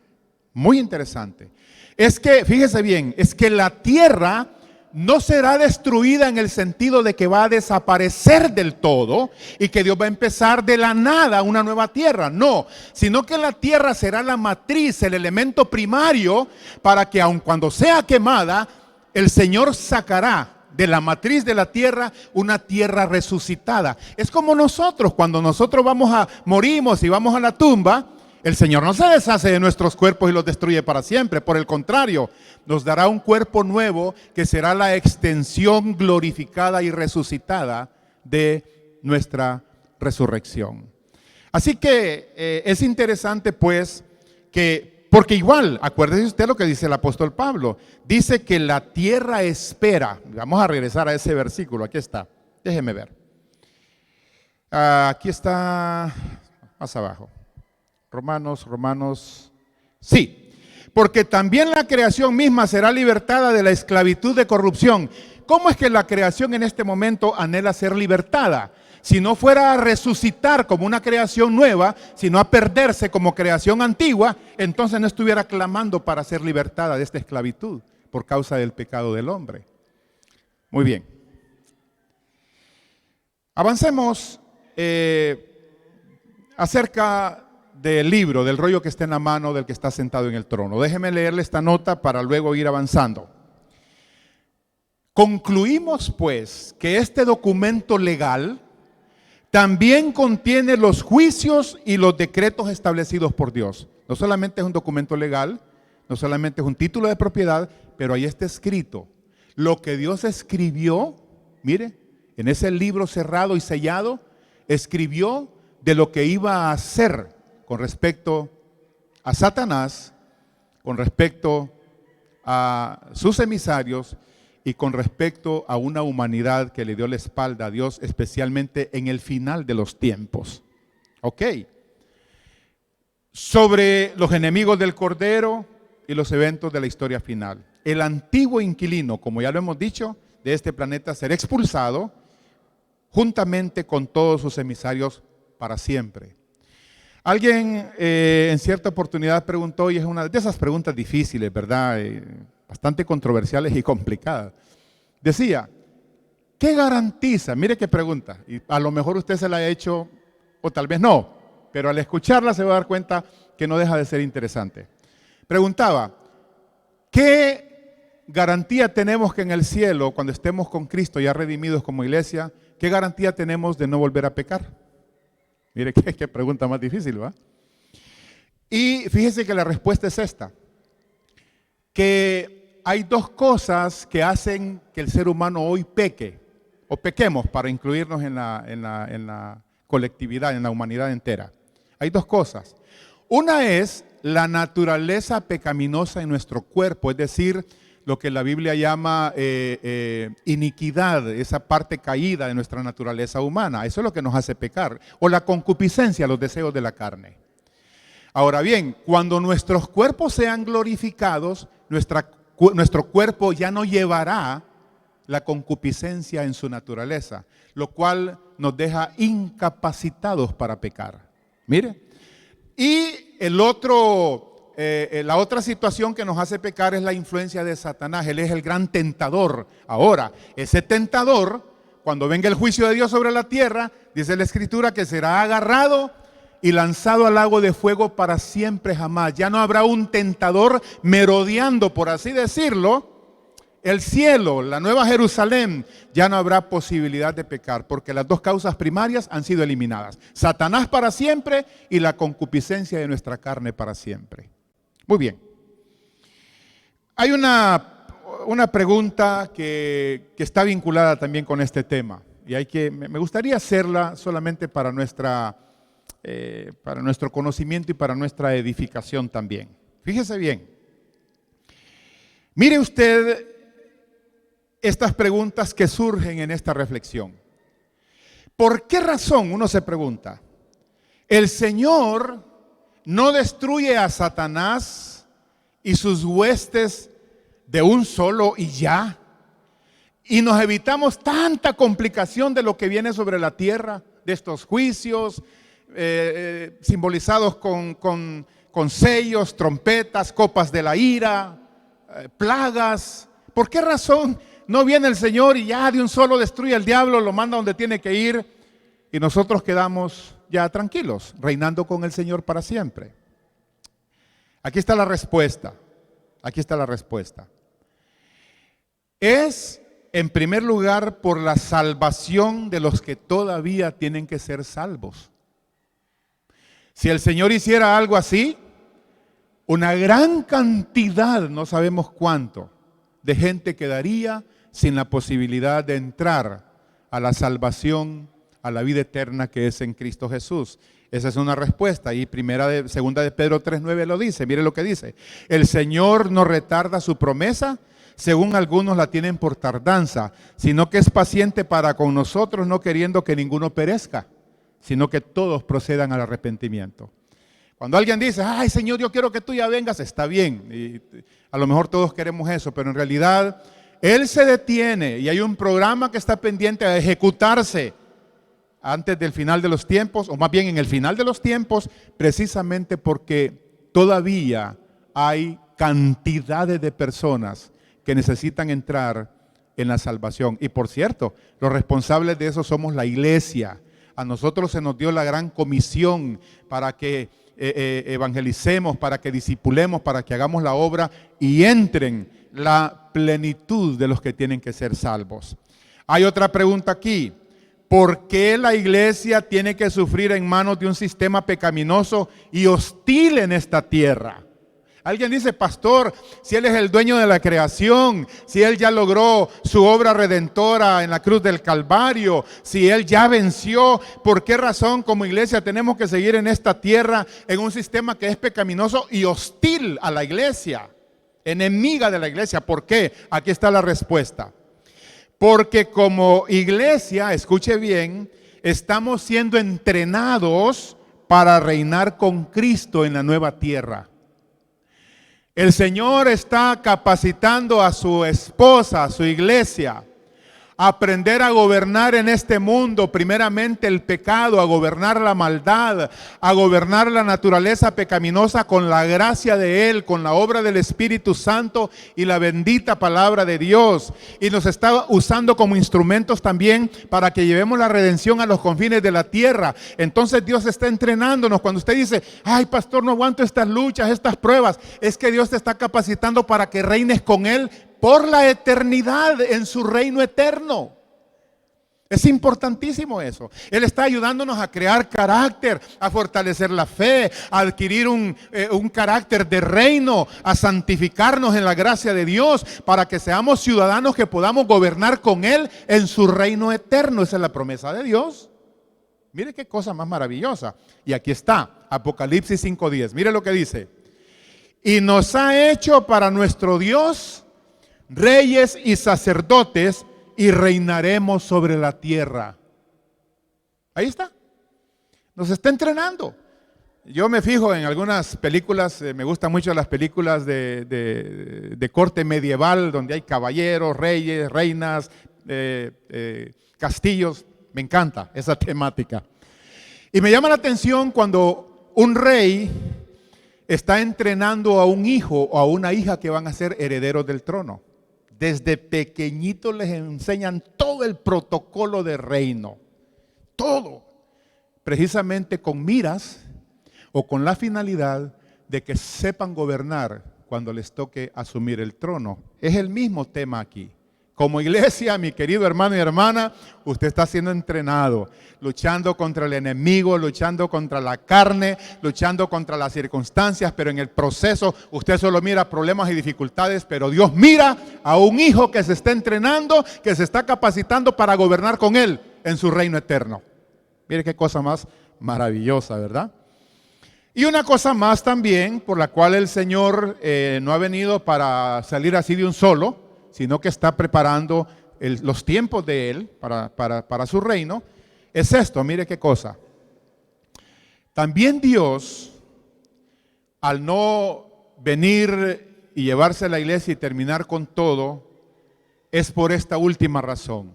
Muy interesante. Es que, fíjese bien, es que la tierra no será destruida en el sentido de que va a desaparecer del todo y que Dios va a empezar de la nada una nueva tierra. No, sino que la tierra será la matriz, el elemento primario para que aun cuando sea quemada, el Señor sacará de la matriz de la tierra una tierra resucitada. Es como nosotros, cuando nosotros morimos y vamos a la tumba, el Señor no se deshace de nuestros cuerpos y los destruye para siempre. Por el contrario, nos dará un cuerpo nuevo que será la extensión glorificada y resucitada de nuestra resurrección. Así que es interesante pues porque igual, acuérdese usted lo que dice el apóstol Pablo. Dice que la tierra espera. Vamos a regresar a ese versículo, aquí está. Déjeme ver. Aquí está, más abajo. Romanos, sí, porque también la creación misma será libertada de la esclavitud de corrupción. ¿Cómo es que la creación en este momento anhela ser libertada? Si no fuera a resucitar como una creación nueva, sino a perderse como creación antigua, entonces no estuviera clamando para ser libertada de esta esclavitud por causa del pecado del hombre. Muy bien. Avancemos acerca del libro, del rollo que está en la mano del que está sentado en el trono. Déjeme leerle esta nota para luego ir avanzando. Concluimos pues que este documento legal también contiene los juicios y los decretos establecidos por Dios. No solamente es un documento legal, no solamente es un título de propiedad, pero ahí está escrito lo que Dios escribió, mire, en ese libro cerrado y sellado, escribió de lo que iba a hacer con respecto a Satanás, con respecto a sus emisarios y con respecto a una humanidad que le dio la espalda a Dios, especialmente en el final de los tiempos. Ok. Sobre los enemigos del Cordero y los eventos de la historia final. El antiguo inquilino, como ya lo hemos dicho, de este planeta será expulsado juntamente con todos sus emisarios para siempre. Alguien en cierta oportunidad preguntó, y es una de esas preguntas difíciles, ¿verdad? Bastante controversiales y complicadas. Decía, ¿qué garantiza? Mire qué pregunta, y a lo mejor usted se la ha hecho o tal vez no, pero al escucharla se va a dar cuenta que no deja de ser interesante. Preguntaba, ¿qué garantía tenemos que en el cielo, cuando estemos con Cristo ya redimidos como iglesia, qué garantía tenemos de no volver a pecar? Mire qué pregunta más difícil, ¿va? Y fíjese que la respuesta es esta, que hay dos cosas que hacen que el ser humano hoy peque, o pequemos para incluirnos en la colectividad, en la humanidad entera. Hay dos cosas. Una es la naturaleza pecaminosa en nuestro cuerpo, es decir, lo que la Biblia llama iniquidad, esa parte caída de nuestra naturaleza humana. Eso es lo que nos hace pecar. O la concupiscencia, los deseos de la carne. Ahora bien, cuando nuestros cuerpos sean glorificados, nuestro cuerpo ya no llevará la concupiscencia en su naturaleza, lo cual nos deja incapacitados para pecar. Mire, y la otra situación que nos hace pecar es la influencia de Satanás. Él es el gran tentador. Ahora, ese tentador, cuando venga el juicio de Dios sobre la tierra, dice la Escritura que será agarrado y lanzado al lago de fuego para siempre jamás. Ya no habrá un tentador merodeando, por así decirlo, el cielo, la nueva Jerusalén. Ya no habrá posibilidad de pecar, porque las dos causas primarias han sido eliminadas: Satanás para siempre y la concupiscencia de nuestra carne para siempre. Muy bien. Hay una pregunta que está vinculada también con este tema, y me gustaría hacerla solamente para nuestro conocimiento y para nuestra edificación también. Fíjese bien. Mire usted estas preguntas que surgen en esta reflexión. ¿Por qué razón, uno se pregunta, el Señor no destruye a Satanás y sus huestes de un solo y ya? Y nos evitamos tanta complicación de lo que viene sobre la tierra, de estos juicios simbolizados con sellos, trompetas, copas de la ira, plagas. ¿Por qué razón no viene el Señor y ya de un solo destruye al diablo, lo manda donde tiene que ir, y nosotros quedamos ya tranquilos, reinando con el Señor para siempre? Aquí está la respuesta. Aquí está la respuesta. Es, en primer lugar, por la salvación de los que todavía tienen que ser salvos. Si el Señor hiciera algo así, una gran cantidad, no sabemos cuánto, de gente quedaría sin la posibilidad de entrar a la salvación, a la vida eterna que es en Cristo Jesús. Esa es una respuesta, y segunda de Pedro 3:9 lo dice. Mire lo que dice: el Señor no retarda su promesa, según algunos la tienen por tardanza, sino que es paciente para con nosotros, no queriendo que ninguno perezca, sino que todos procedan al arrepentimiento. Cuando alguien dice: ay Señor, yo quiero que tú ya vengas, está bien, y a lo mejor todos queremos eso, pero en realidad Él se detiene y hay un programa que está pendiente a ejecutarse antes del final de los tiempos, o más bien en el final de los tiempos, precisamente porque todavía hay cantidades de personas que necesitan entrar en la salvación. Y por cierto, los responsables de eso somos la iglesia. A nosotros se nos dio la gran comisión para que evangelicemos, para que discipulemos, para que hagamos la obra y entren la plenitud de los que tienen que ser salvos. Hay otra pregunta aquí: ¿por qué la iglesia tiene que sufrir en manos de un sistema pecaminoso y hostil en esta tierra? Alguien dice: pastor, si Él es el dueño de la creación, si Él ya logró su obra redentora en la cruz del Calvario, si Él ya venció, ¿por qué razón como iglesia tenemos que seguir en esta tierra en un sistema que es pecaminoso y hostil a la iglesia, enemiga de la iglesia? ¿Por qué? Aquí está la respuesta. Porque como iglesia, escuche bien, estamos siendo entrenados para reinar con Cristo en la nueva tierra. El Señor está capacitando a su esposa, a su iglesia, a aprender a gobernar en este mundo, primeramente el pecado, a gobernar la maldad, a gobernar la naturaleza pecaminosa con la gracia de Él, con la obra del Espíritu Santo y la bendita palabra de Dios. Y nos está usando como instrumentos también para que llevemos la redención a los confines de la tierra. Entonces Dios está entrenándonos. Cuando usted dice: ay pastor, no aguanto estas luchas, estas pruebas, es que Dios te está capacitando para que reines con Él por la eternidad, en su reino eterno. Es importantísimo eso. Él está ayudándonos a crear carácter, a fortalecer la fe, a adquirir un carácter de reino, a santificarnos en la gracia de Dios, para que seamos ciudadanos que podamos gobernar con Él en su reino eterno. Esa es la promesa de Dios. Mire qué cosa más maravillosa. Y aquí está, Apocalipsis 5:10. Mire lo que dice: y nos ha hecho para nuestro Dios reyes y sacerdotes, y reinaremos sobre la tierra. Ahí está. Nos está entrenando. Yo me fijo en algunas películas, me gustan mucho las películas de corte medieval, donde hay caballeros, reyes, reinas, castillos. Me encanta esa temática. Y me llama la atención cuando un rey está entrenando a un hijo o a una hija que van a ser herederos del trono. Desde pequeñitos les enseñan todo el protocolo de reino, todo, precisamente con miras o con la finalidad de que sepan gobernar cuando les toque asumir el trono. Es el mismo tema aquí. Como iglesia, mi querido hermano y hermana, usted está siendo entrenado, luchando contra el enemigo, luchando contra la carne, luchando contra las circunstancias, pero en el proceso usted solo mira problemas y dificultades, pero Dios mira a un hijo que se está entrenando, que se está capacitando para gobernar con él en su reino eterno. Mire qué cosa más maravillosa, ¿verdad? Y una cosa más también, por la cual el Señor no ha venido para salir así de un solo, sino que está preparando los tiempos de Él para su reino, es esto, mire qué cosa. También Dios, al no venir y llevarse a la iglesia y terminar con todo, es por esta última razón.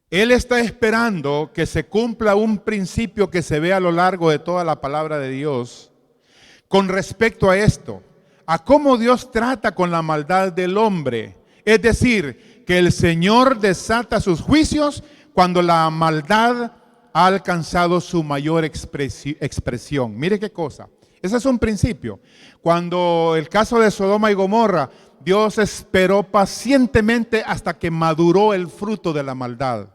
Él está esperando que se cumpla un principio que se ve a lo largo de toda la palabra de Dios con respecto a esto, a cómo Dios trata con la maldad del hombre. Es decir, que el Señor desata sus juicios cuando la maldad ha alcanzado su mayor expresión. Mire qué cosa. Ese es un principio. Cuando el caso de Sodoma y Gomorra, Dios esperó pacientemente hasta que maduró el fruto de la maldad.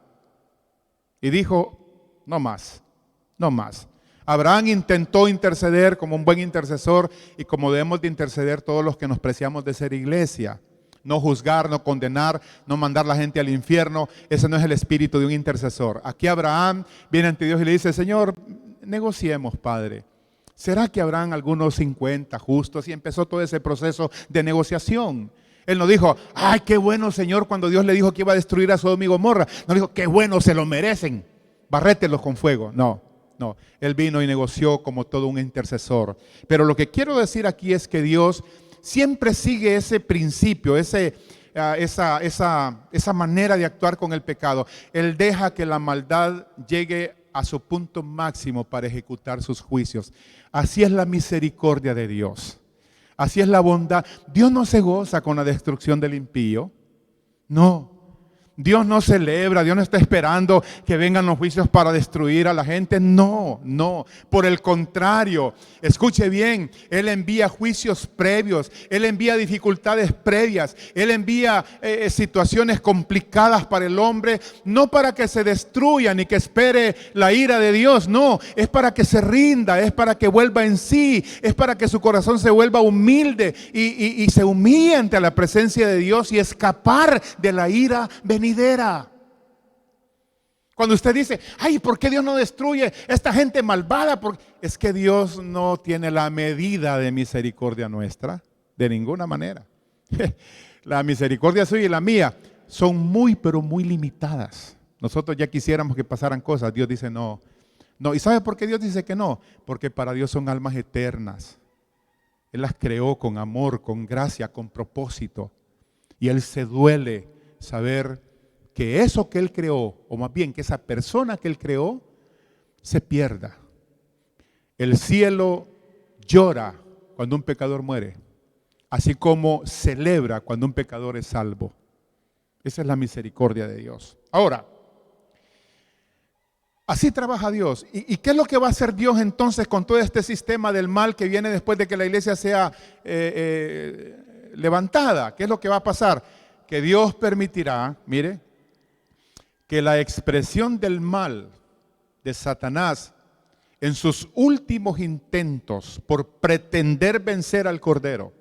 Y dijo, no más, no más. Abraham intentó interceder como un buen intercesor y como debemos de interceder todos los que nos preciamos de ser iglesia. No juzgar, no condenar, no mandar a la gente al infierno. Ese no es el espíritu de un intercesor. Aquí Abraham viene ante Dios y le dice, Señor, negociemos, Padre. ¿Será que habrán algunos 50 justos? Y empezó todo ese proceso de negociación. Él no dijo, ay, qué bueno, Señor, cuando Dios le dijo que iba a destruir a Sodoma y Gomorra. No dijo, qué bueno, se lo merecen, barrételos con fuego. No, Él vino y negoció como todo un intercesor. Pero lo que quiero decir aquí es que Dios siempre sigue ese principio, esa manera de actuar con el pecado. Él deja que la maldad llegue a su punto máximo para ejecutar sus juicios. Así es la misericordia de Dios. Así es la bondad. Dios no se goza con la destrucción del impío. No. Dios no celebra, Dios no está esperando que vengan los juicios para destruir a la gente. No. Por el contrario, escuche bien, Él envía juicios previos, Él envía dificultades previas, Él envía situaciones complicadas para el hombre, no para que se destruya ni que espere la ira de Dios, no, es para que se rinda, es para que vuelva en sí, es para que su corazón se vuelva humilde y se humille ante la presencia de Dios y escapar de la ira venidera. Cuando usted dice, ay, ¿por qué Dios no destruye esta gente malvada? Porque es que Dios no tiene la medida de misericordia nuestra, de ninguna manera. La misericordia suya y la mía son muy, pero muy limitadas. Nosotros ya quisiéramos que pasaran cosas, Dios dice no. ¿Y sabe por qué Dios dice que no? Porque para Dios son almas eternas. Él las creó con amor, con gracia, con propósito. Y Él se duele saber que eso que Él creó, o más bien que esa persona que Él creó, se pierda. El cielo llora cuando un pecador muere, así como celebra cuando un pecador es salvo. Esa es la misericordia de Dios. Ahora, así trabaja Dios. ¿Y qué es lo que va a hacer Dios entonces con todo este sistema del mal que viene después de que la iglesia sea levantada? ¿Qué es lo que va a pasar? Que Dios permitirá, mire, que la expresión del mal de Satanás en sus últimos intentos por pretender vencer al Cordero.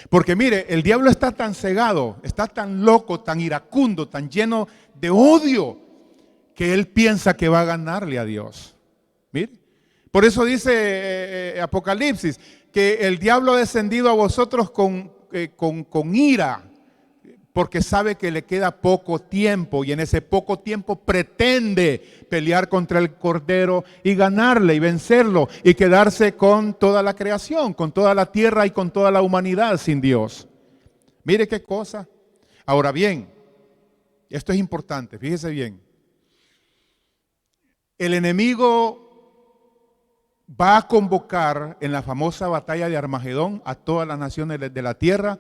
Porque mire, el diablo está tan cegado, está tan loco, tan iracundo, tan lleno de odio, que él piensa que va a ganarle a Dios. Mire, por eso dice Apocalipsis, que el diablo ha descendido a vosotros con ira, porque sabe que le queda poco tiempo y en ese poco tiempo pretende pelear contra el Cordero y ganarle y vencerlo y quedarse con toda la creación, con toda la tierra y con toda la humanidad sin Dios. Mire qué cosa. Ahora bien, esto es importante, fíjese bien. El enemigo va a convocar en la famosa batalla de Armagedón a todas las naciones de la tierra.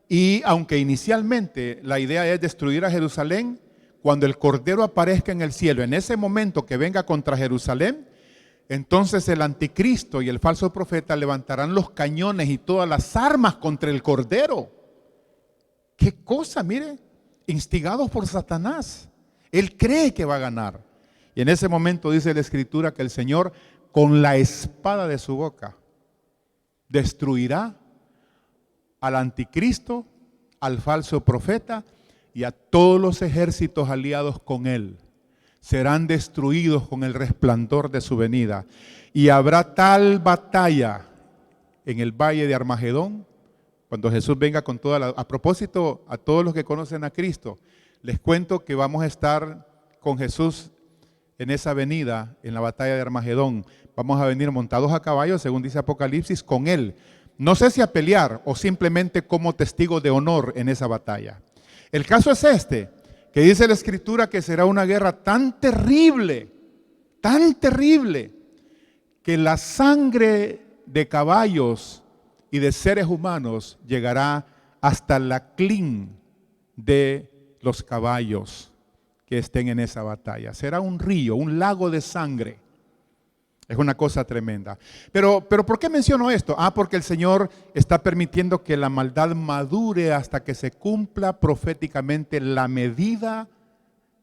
Y aunque inicialmente la idea es destruir a Jerusalén, cuando el Cordero aparezca en el cielo, en ese momento que venga contra Jerusalén, entonces el anticristo y el falso profeta levantarán los cañones y todas las armas contra el Cordero. ¿Qué cosa? Mire, instigados por Satanás. Él cree que va a ganar. Y en ese momento dice la Escritura que el Señor con la espada de su boca destruirá al anticristo, al falso profeta y a todos los ejércitos aliados con él. Serán destruidos con el resplandor de su venida. Y habrá tal batalla en el valle de Armagedón, cuando Jesús venga con toda la... A propósito, a todos los que conocen a Cristo, les cuento que vamos a estar con Jesús en esa venida, en la batalla de Armagedón. Vamos a venir montados a caballo, según dice Apocalipsis, con él. No sé si a pelear o simplemente como testigo de honor en esa batalla. El caso es este, que dice la Escritura que será una guerra tan terrible, que la sangre de caballos y de seres humanos llegará hasta la crin de los caballos que estén en esa batalla. Será un río, un lago de sangre. Es una cosa tremenda. Pero ¿por qué menciono esto? Porque el Señor está permitiendo que la maldad madure hasta que se cumpla proféticamente la medida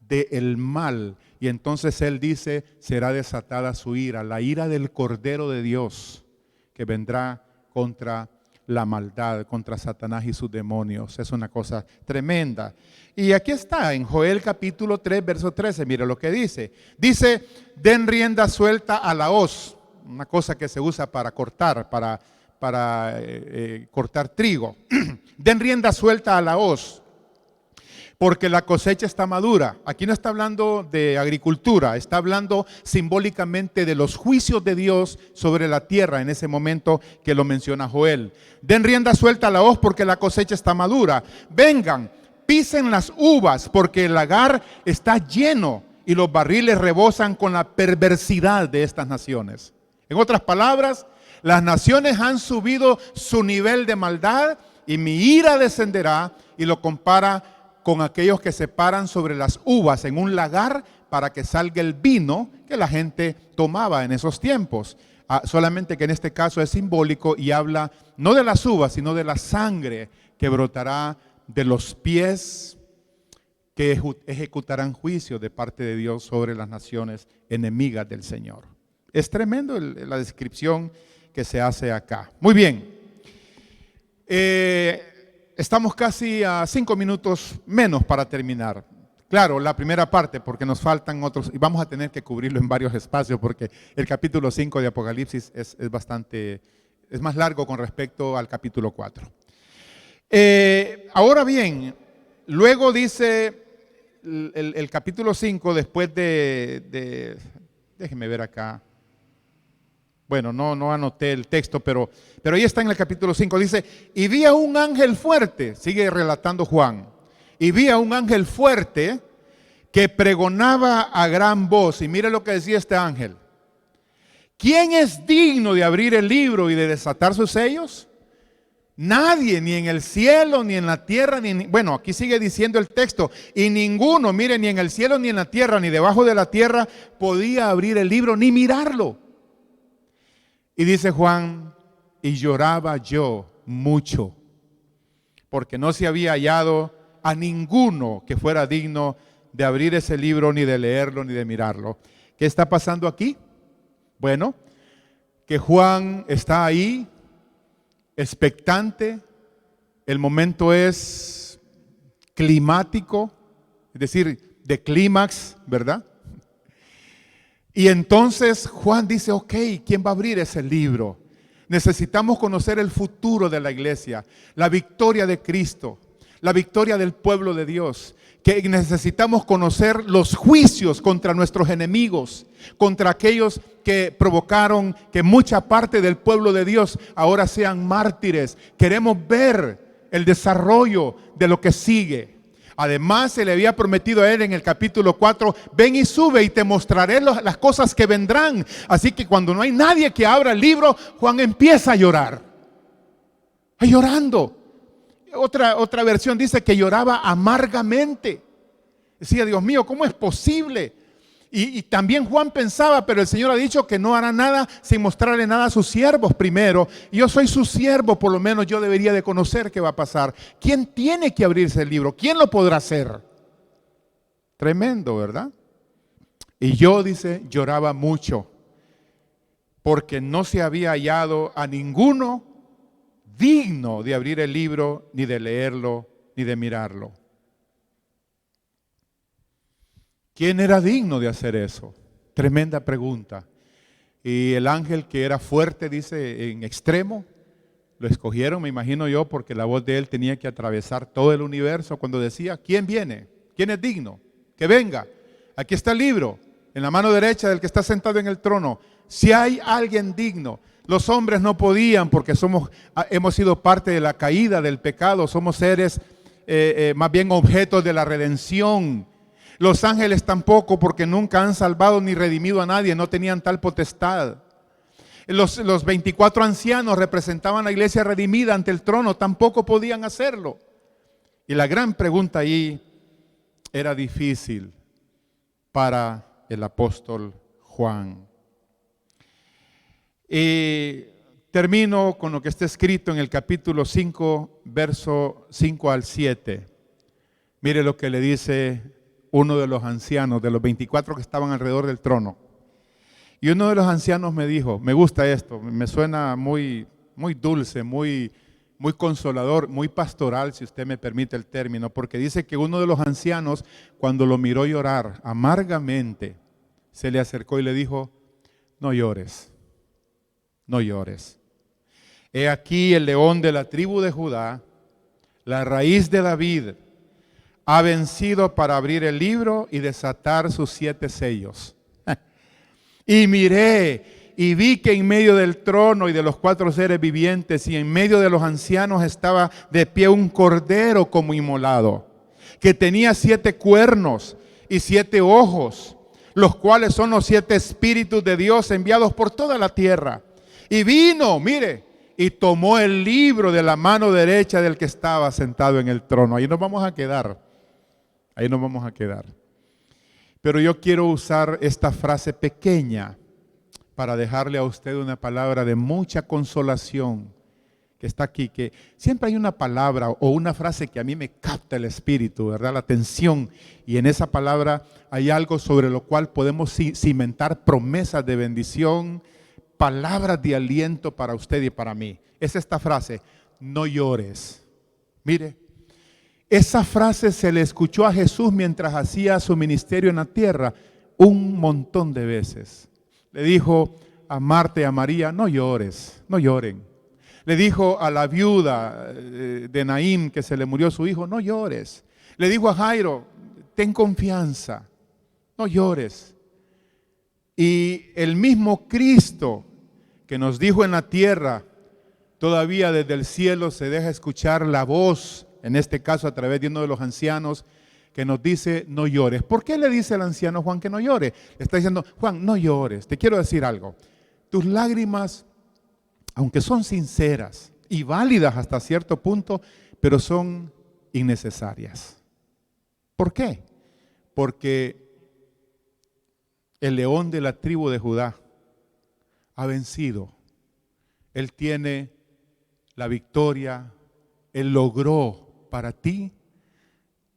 del mal. Y entonces Él dice, será desatada su ira, la ira del Cordero de Dios, que vendrá contra la maldad, contra Satanás y sus demonios. Es una cosa tremenda. Y aquí está, en Joel capítulo 3, verso 13, mire lo que dice. Dice, den rienda suelta a la hoz, una cosa que se usa para cortar, para cortar trigo. Den rienda suelta a la hoz, porque la cosecha está madura. Aquí no está hablando de agricultura, está hablando simbólicamente de los juicios de Dios sobre la tierra en ese momento que lo menciona Joel. Den rienda suelta a la hoz porque la cosecha está madura. Vengan, pisen las uvas porque el lagar está lleno y los barriles rebosan con la perversidad de estas naciones. En otras palabras, las naciones han subido su nivel de maldad y mi ira descenderá, y lo compara con aquellos que se paran sobre las uvas en un lagar para que salga el vino que la gente tomaba en esos tiempos. Solamente que en este caso es simbólico y habla no de las uvas, sino de la sangre que brotará de los pies que ejecutarán juicio de parte de Dios sobre las naciones enemigas del Señor. Es tremendo la descripción que se hace acá. Muy bien. Estamos casi a 5 minutos menos para terminar. Claro, la primera parte, porque nos faltan otros, y vamos a tener que cubrirlo en varios espacios, porque el capítulo 5 de Apocalipsis es más largo con respecto al capítulo 4. Ahora bien, luego dice el capítulo 5, después déjenme ver acá. Bueno, no anoté el texto, pero ahí está en el capítulo 5. Dice, y vi a un ángel fuerte, sigue relatando Juan, y vi a un ángel fuerte que pregonaba a gran voz. Y mire lo que decía este ángel. ¿Quién es digno de abrir el libro y de desatar sus sellos? Nadie, ni en el cielo, ni en la tierra, bueno, aquí sigue diciendo el texto, y ninguno, mire, ni en el cielo, ni en la tierra, ni debajo de la tierra, podía abrir el libro, ni mirarlo. Y dice Juan, y lloraba yo mucho, porque no se había hallado a ninguno que fuera digno de abrir ese libro, ni de leerlo, ni de mirarlo. ¿Qué está pasando aquí? Bueno, que Juan está ahí, expectante, el momento es climático, es decir, de clímax, ¿verdad? Y entonces Juan dice, ok, ¿quién va a abrir ese libro? Necesitamos conocer el futuro de la iglesia, la victoria de Cristo, la victoria del pueblo de Dios, que necesitamos conocer los juicios contra nuestros enemigos, contra aquellos que provocaron que mucha parte del pueblo de Dios ahora sean mártires. Queremos ver el desarrollo de lo que sigue. Además, se le había prometido a él en el capítulo 4, ven y sube y te mostraré las cosas que vendrán. Así que cuando no hay nadie que abra el libro, Juan empieza a llorar. Llorando. Otra versión dice que lloraba amargamente. Decía, Dios mío, ¿cómo es posible? Y también Juan pensaba, pero el Señor ha dicho que no hará nada sin mostrarle nada a sus siervos primero. Yo soy su siervo, por lo menos yo debería de conocer qué va a pasar. ¿Quién tiene que abrirse el libro? ¿Quién lo podrá hacer? Tremendo, ¿verdad? Y yo, dice, lloraba mucho, porque no se había hallado a ninguno digno de abrir el libro, ni de leerlo, ni de mirarlo. ¿Quién era digno de hacer eso? Tremenda pregunta. Y el ángel, que era fuerte, dice, en extremo, lo escogieron, me imagino yo, porque la voz de él tenía que atravesar todo el universo cuando decía, ¿quién viene? ¿Quién es digno? Que venga. Aquí está el libro, en la mano derecha del que está sentado en el trono. Si hay alguien digno. Los hombres no podían, porque hemos sido parte de la caída del pecado, somos seres más bien objetos de la redención. Los ángeles tampoco, porque nunca han salvado ni redimido a nadie, no tenían tal potestad. Los 24 ancianos representaban a la iglesia redimida ante el trono, tampoco podían hacerlo. Y la gran pregunta ahí era difícil para el apóstol Juan. Y termino con lo que está escrito en el capítulo 5, verso 5 al 7. Mire lo que le dice uno de los ancianos, de los 24 que estaban alrededor del trono. Y uno de los ancianos me dijo, me gusta esto, me suena muy, muy dulce, muy consolador, muy pastoral, si usted me permite el término, porque dice que uno de los ancianos, cuando lo miró llorar amargamente, se le acercó y le dijo, no llores, no llores. He aquí el león de la tribu de Judá, la raíz de David, ha vencido para abrir el libro y desatar sus 7 sellos. Y miré y vi que en medio del trono y de los 4 seres vivientes y en medio de los ancianos estaba de pie un cordero como inmolado, que tenía 7 cuernos y 7 ojos, los cuales son los 7 espíritus de Dios enviados por toda la tierra. Y vino, mire, y tomó el libro de la mano derecha del que estaba sentado en el trono. Ahí nos vamos a quedar. Ahí nos vamos a quedar. Pero yo quiero usar esta frase pequeña para dejarle a usted una palabra de mucha consolación que está aquí, que siempre hay una palabra o una frase que a mí me capta el espíritu, ¿verdad? La atención, y en esa palabra hay algo sobre lo cual podemos cimentar promesas de bendición, palabras de aliento para usted y para mí. Es esta frase, no llores. Mire, esa frase se le escuchó a Jesús mientras hacía su ministerio en la tierra un montón de veces. Le dijo a Marta y a María, no llores, no lloren. Le dijo a la viuda de Naín, que se le murió su hijo, no llores. Le dijo a Jairo, ten confianza, no llores. Y el mismo Cristo que nos dijo en la tierra, todavía desde el cielo se deja escuchar la voz, en este caso a través de uno de los ancianos, que nos dice no llores. ¿Por qué le dice el anciano Juan que no llore? Le está diciendo, Juan, no llores. Te quiero decir algo. Tus lágrimas, aunque son sinceras y válidas hasta cierto punto, pero son innecesarias. ¿Por qué? Porque el león de la tribu de Judá ha vencido. Él tiene la victoria. Él logró para ti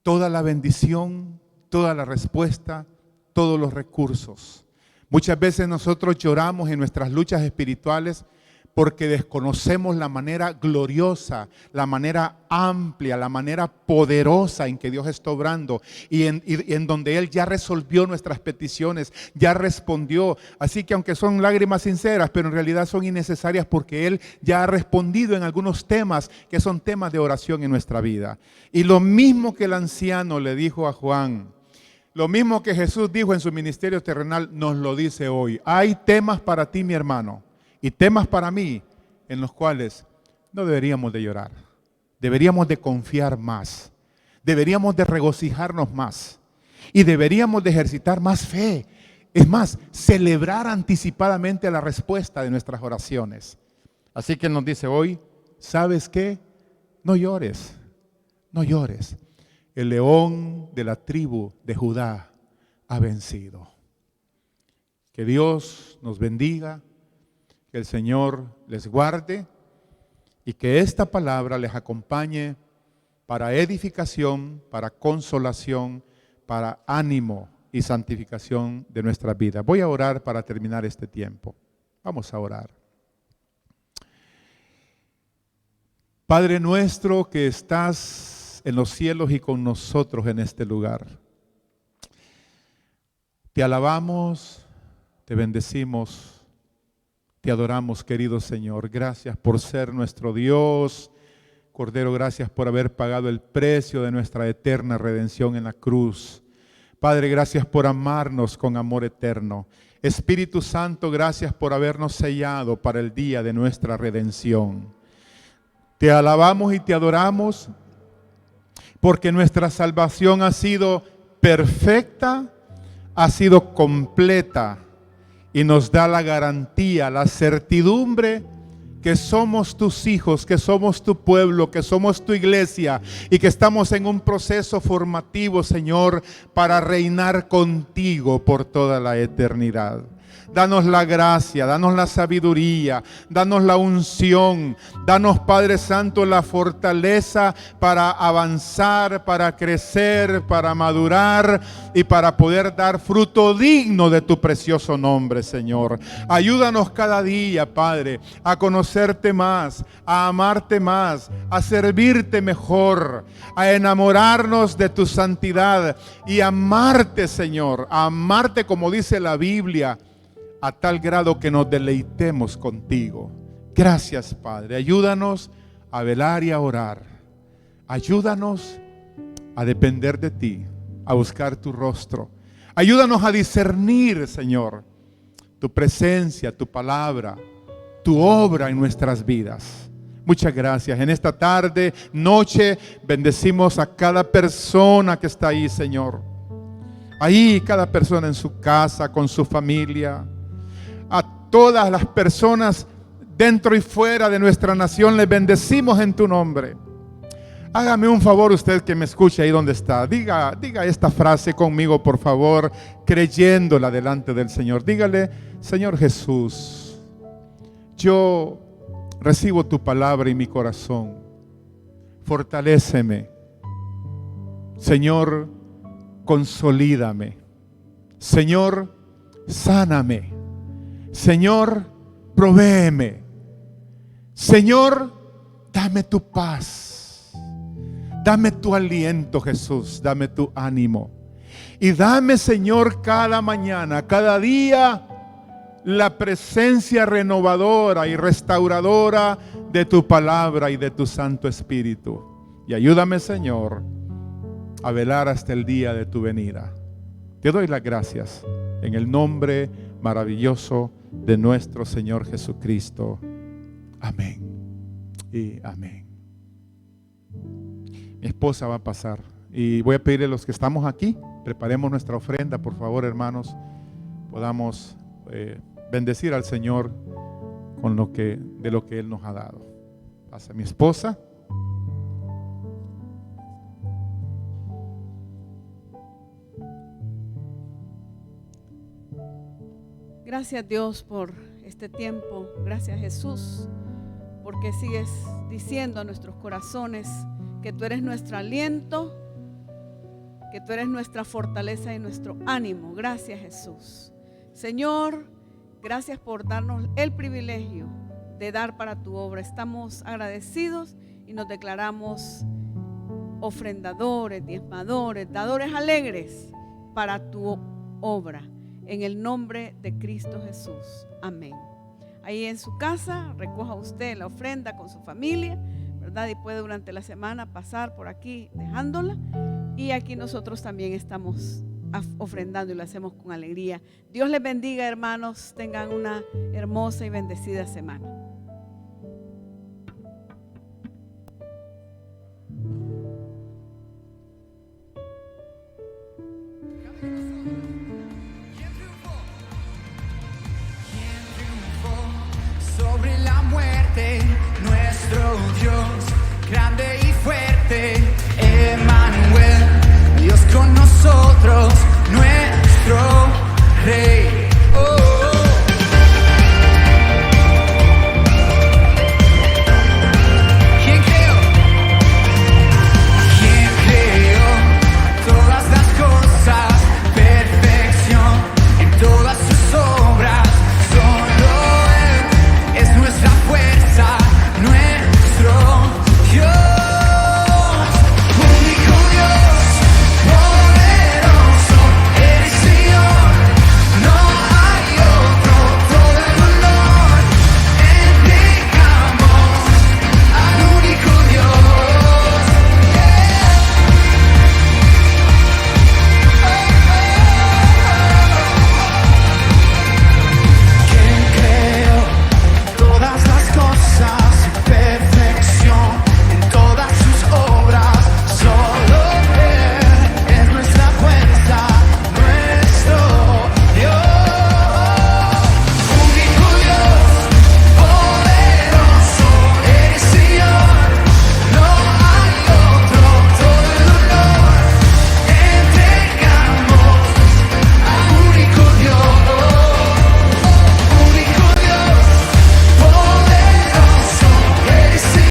toda la bendición, toda la respuesta, todos los recursos. Muchas veces nosotros lloramos en nuestras luchas espirituales porque desconocemos la manera gloriosa, la manera amplia, la manera poderosa en que Dios está obrando y en donde Él ya resolvió nuestras peticiones, ya respondió. Así que aunque son lágrimas sinceras, pero en realidad son innecesarias porque Él ya ha respondido en algunos temas que son temas de oración en nuestra vida. Y lo mismo que el anciano le dijo a Juan, lo mismo que Jesús dijo en su ministerio terrenal, nos lo dice hoy. Hay temas para ti, mi hermano, y temas para mí en los cuales no deberíamos de llorar. Deberíamos de confiar más. Deberíamos de regocijarnos más. Y deberíamos de ejercitar más fe. Es más, celebrar anticipadamente la respuesta de nuestras oraciones. Así que Él nos dice hoy, ¿sabes qué? No llores, no llores. El león de la tribu de Judá ha vencido. Que Dios nos bendiga. Que el Señor les guarde y que esta palabra les acompañe para edificación, para consolación, para ánimo y santificación de nuestra vida. Voy a orar para terminar este tiempo. Vamos a orar. Padre nuestro que estás en los cielos y con nosotros en este lugar, te alabamos, te bendecimos. Te adoramos, querido Señor. Gracias por ser nuestro Dios. Cordero, gracias por haber pagado el precio de nuestra eterna redención en la cruz. Padre, gracias por amarnos con amor eterno. Espíritu Santo, gracias por habernos sellado para el día de nuestra redención. Te alabamos y te adoramos porque nuestra salvación ha sido perfecta, ha sido completa. Y nos da la garantía, la certidumbre que somos tus hijos, que somos tu pueblo, que somos tu iglesia y que estamos en un proceso formativo, Señor, para reinar contigo por toda la eternidad. Danos la gracia, danos la sabiduría, danos la unción, danos, Padre Santo, la fortaleza para avanzar, para crecer, para madurar y para poder dar fruto digno de tu precioso nombre, Señor. Ayúdanos cada día, Padre, a conocerte más, a amarte más, a servirte mejor, a enamorarnos de tu santidad y amarte, Señor, a amarte como dice la Biblia, a tal grado que nos deleitemos contigo. Gracias, Padre. Ayúdanos a velar y a orar. Ayúdanos a depender de ti, a buscar tu rostro. Ayúdanos a discernir, Señor, tu presencia, tu palabra, tu obra en nuestras vidas. Muchas gracias. En esta tarde, noche, bendecimos a cada persona que está ahí, Señor. Ahí, cada persona en su casa, con su familia. A todas las personas dentro y fuera de nuestra nación les bendecimos en tu nombre. Hágame un favor usted que me escuche ahí donde está. Diga esta frase conmigo, por favor, creyéndola delante del Señor. Dígale: Señor Jesús, yo recibo tu palabra en mi corazón. Fortaléceme. Señor, consolídame. Señor, sáname. Señor, provéeme. Señor, dame tu paz. Dame tu aliento, Jesús. Dame tu ánimo. Y dame, Señor, cada mañana, cada día, la presencia renovadora y restauradora de tu palabra y de tu Santo Espíritu. Y ayúdame, Señor, a velar hasta el día de tu venida. Te doy las gracias en el nombre maravilloso de nuestro Señor Jesucristo. Amén y amén. Mi esposa va a pasar y voy a pedirle a los que estamos aquí, preparemos nuestra ofrenda, por favor, hermanos, podamos bendecir al Señor con de lo que Él nos ha dado. Pasa mi esposa. Gracias, Dios, por este tiempo. Gracias, Jesús, porque sigues diciendo a nuestros corazones que tú eres nuestro aliento, que tú eres nuestra fortaleza y nuestro ánimo. Gracias, Jesús. Señor, gracias por darnos el privilegio de dar para tu obra. Estamos agradecidos y nos declaramos ofrendadores, diezmadores, dadores alegres para tu obra. En el nombre de Cristo Jesús. Amén. Ahí en su casa, recoja usted la ofrenda con su familia, ¿verdad? Y puede durante la semana pasar por aquí dejándola. Y aquí nosotros también estamos ofrendando y lo hacemos con alegría. Dios les bendiga, hermanos. Tengan una hermosa y bendecida semana. Sobre la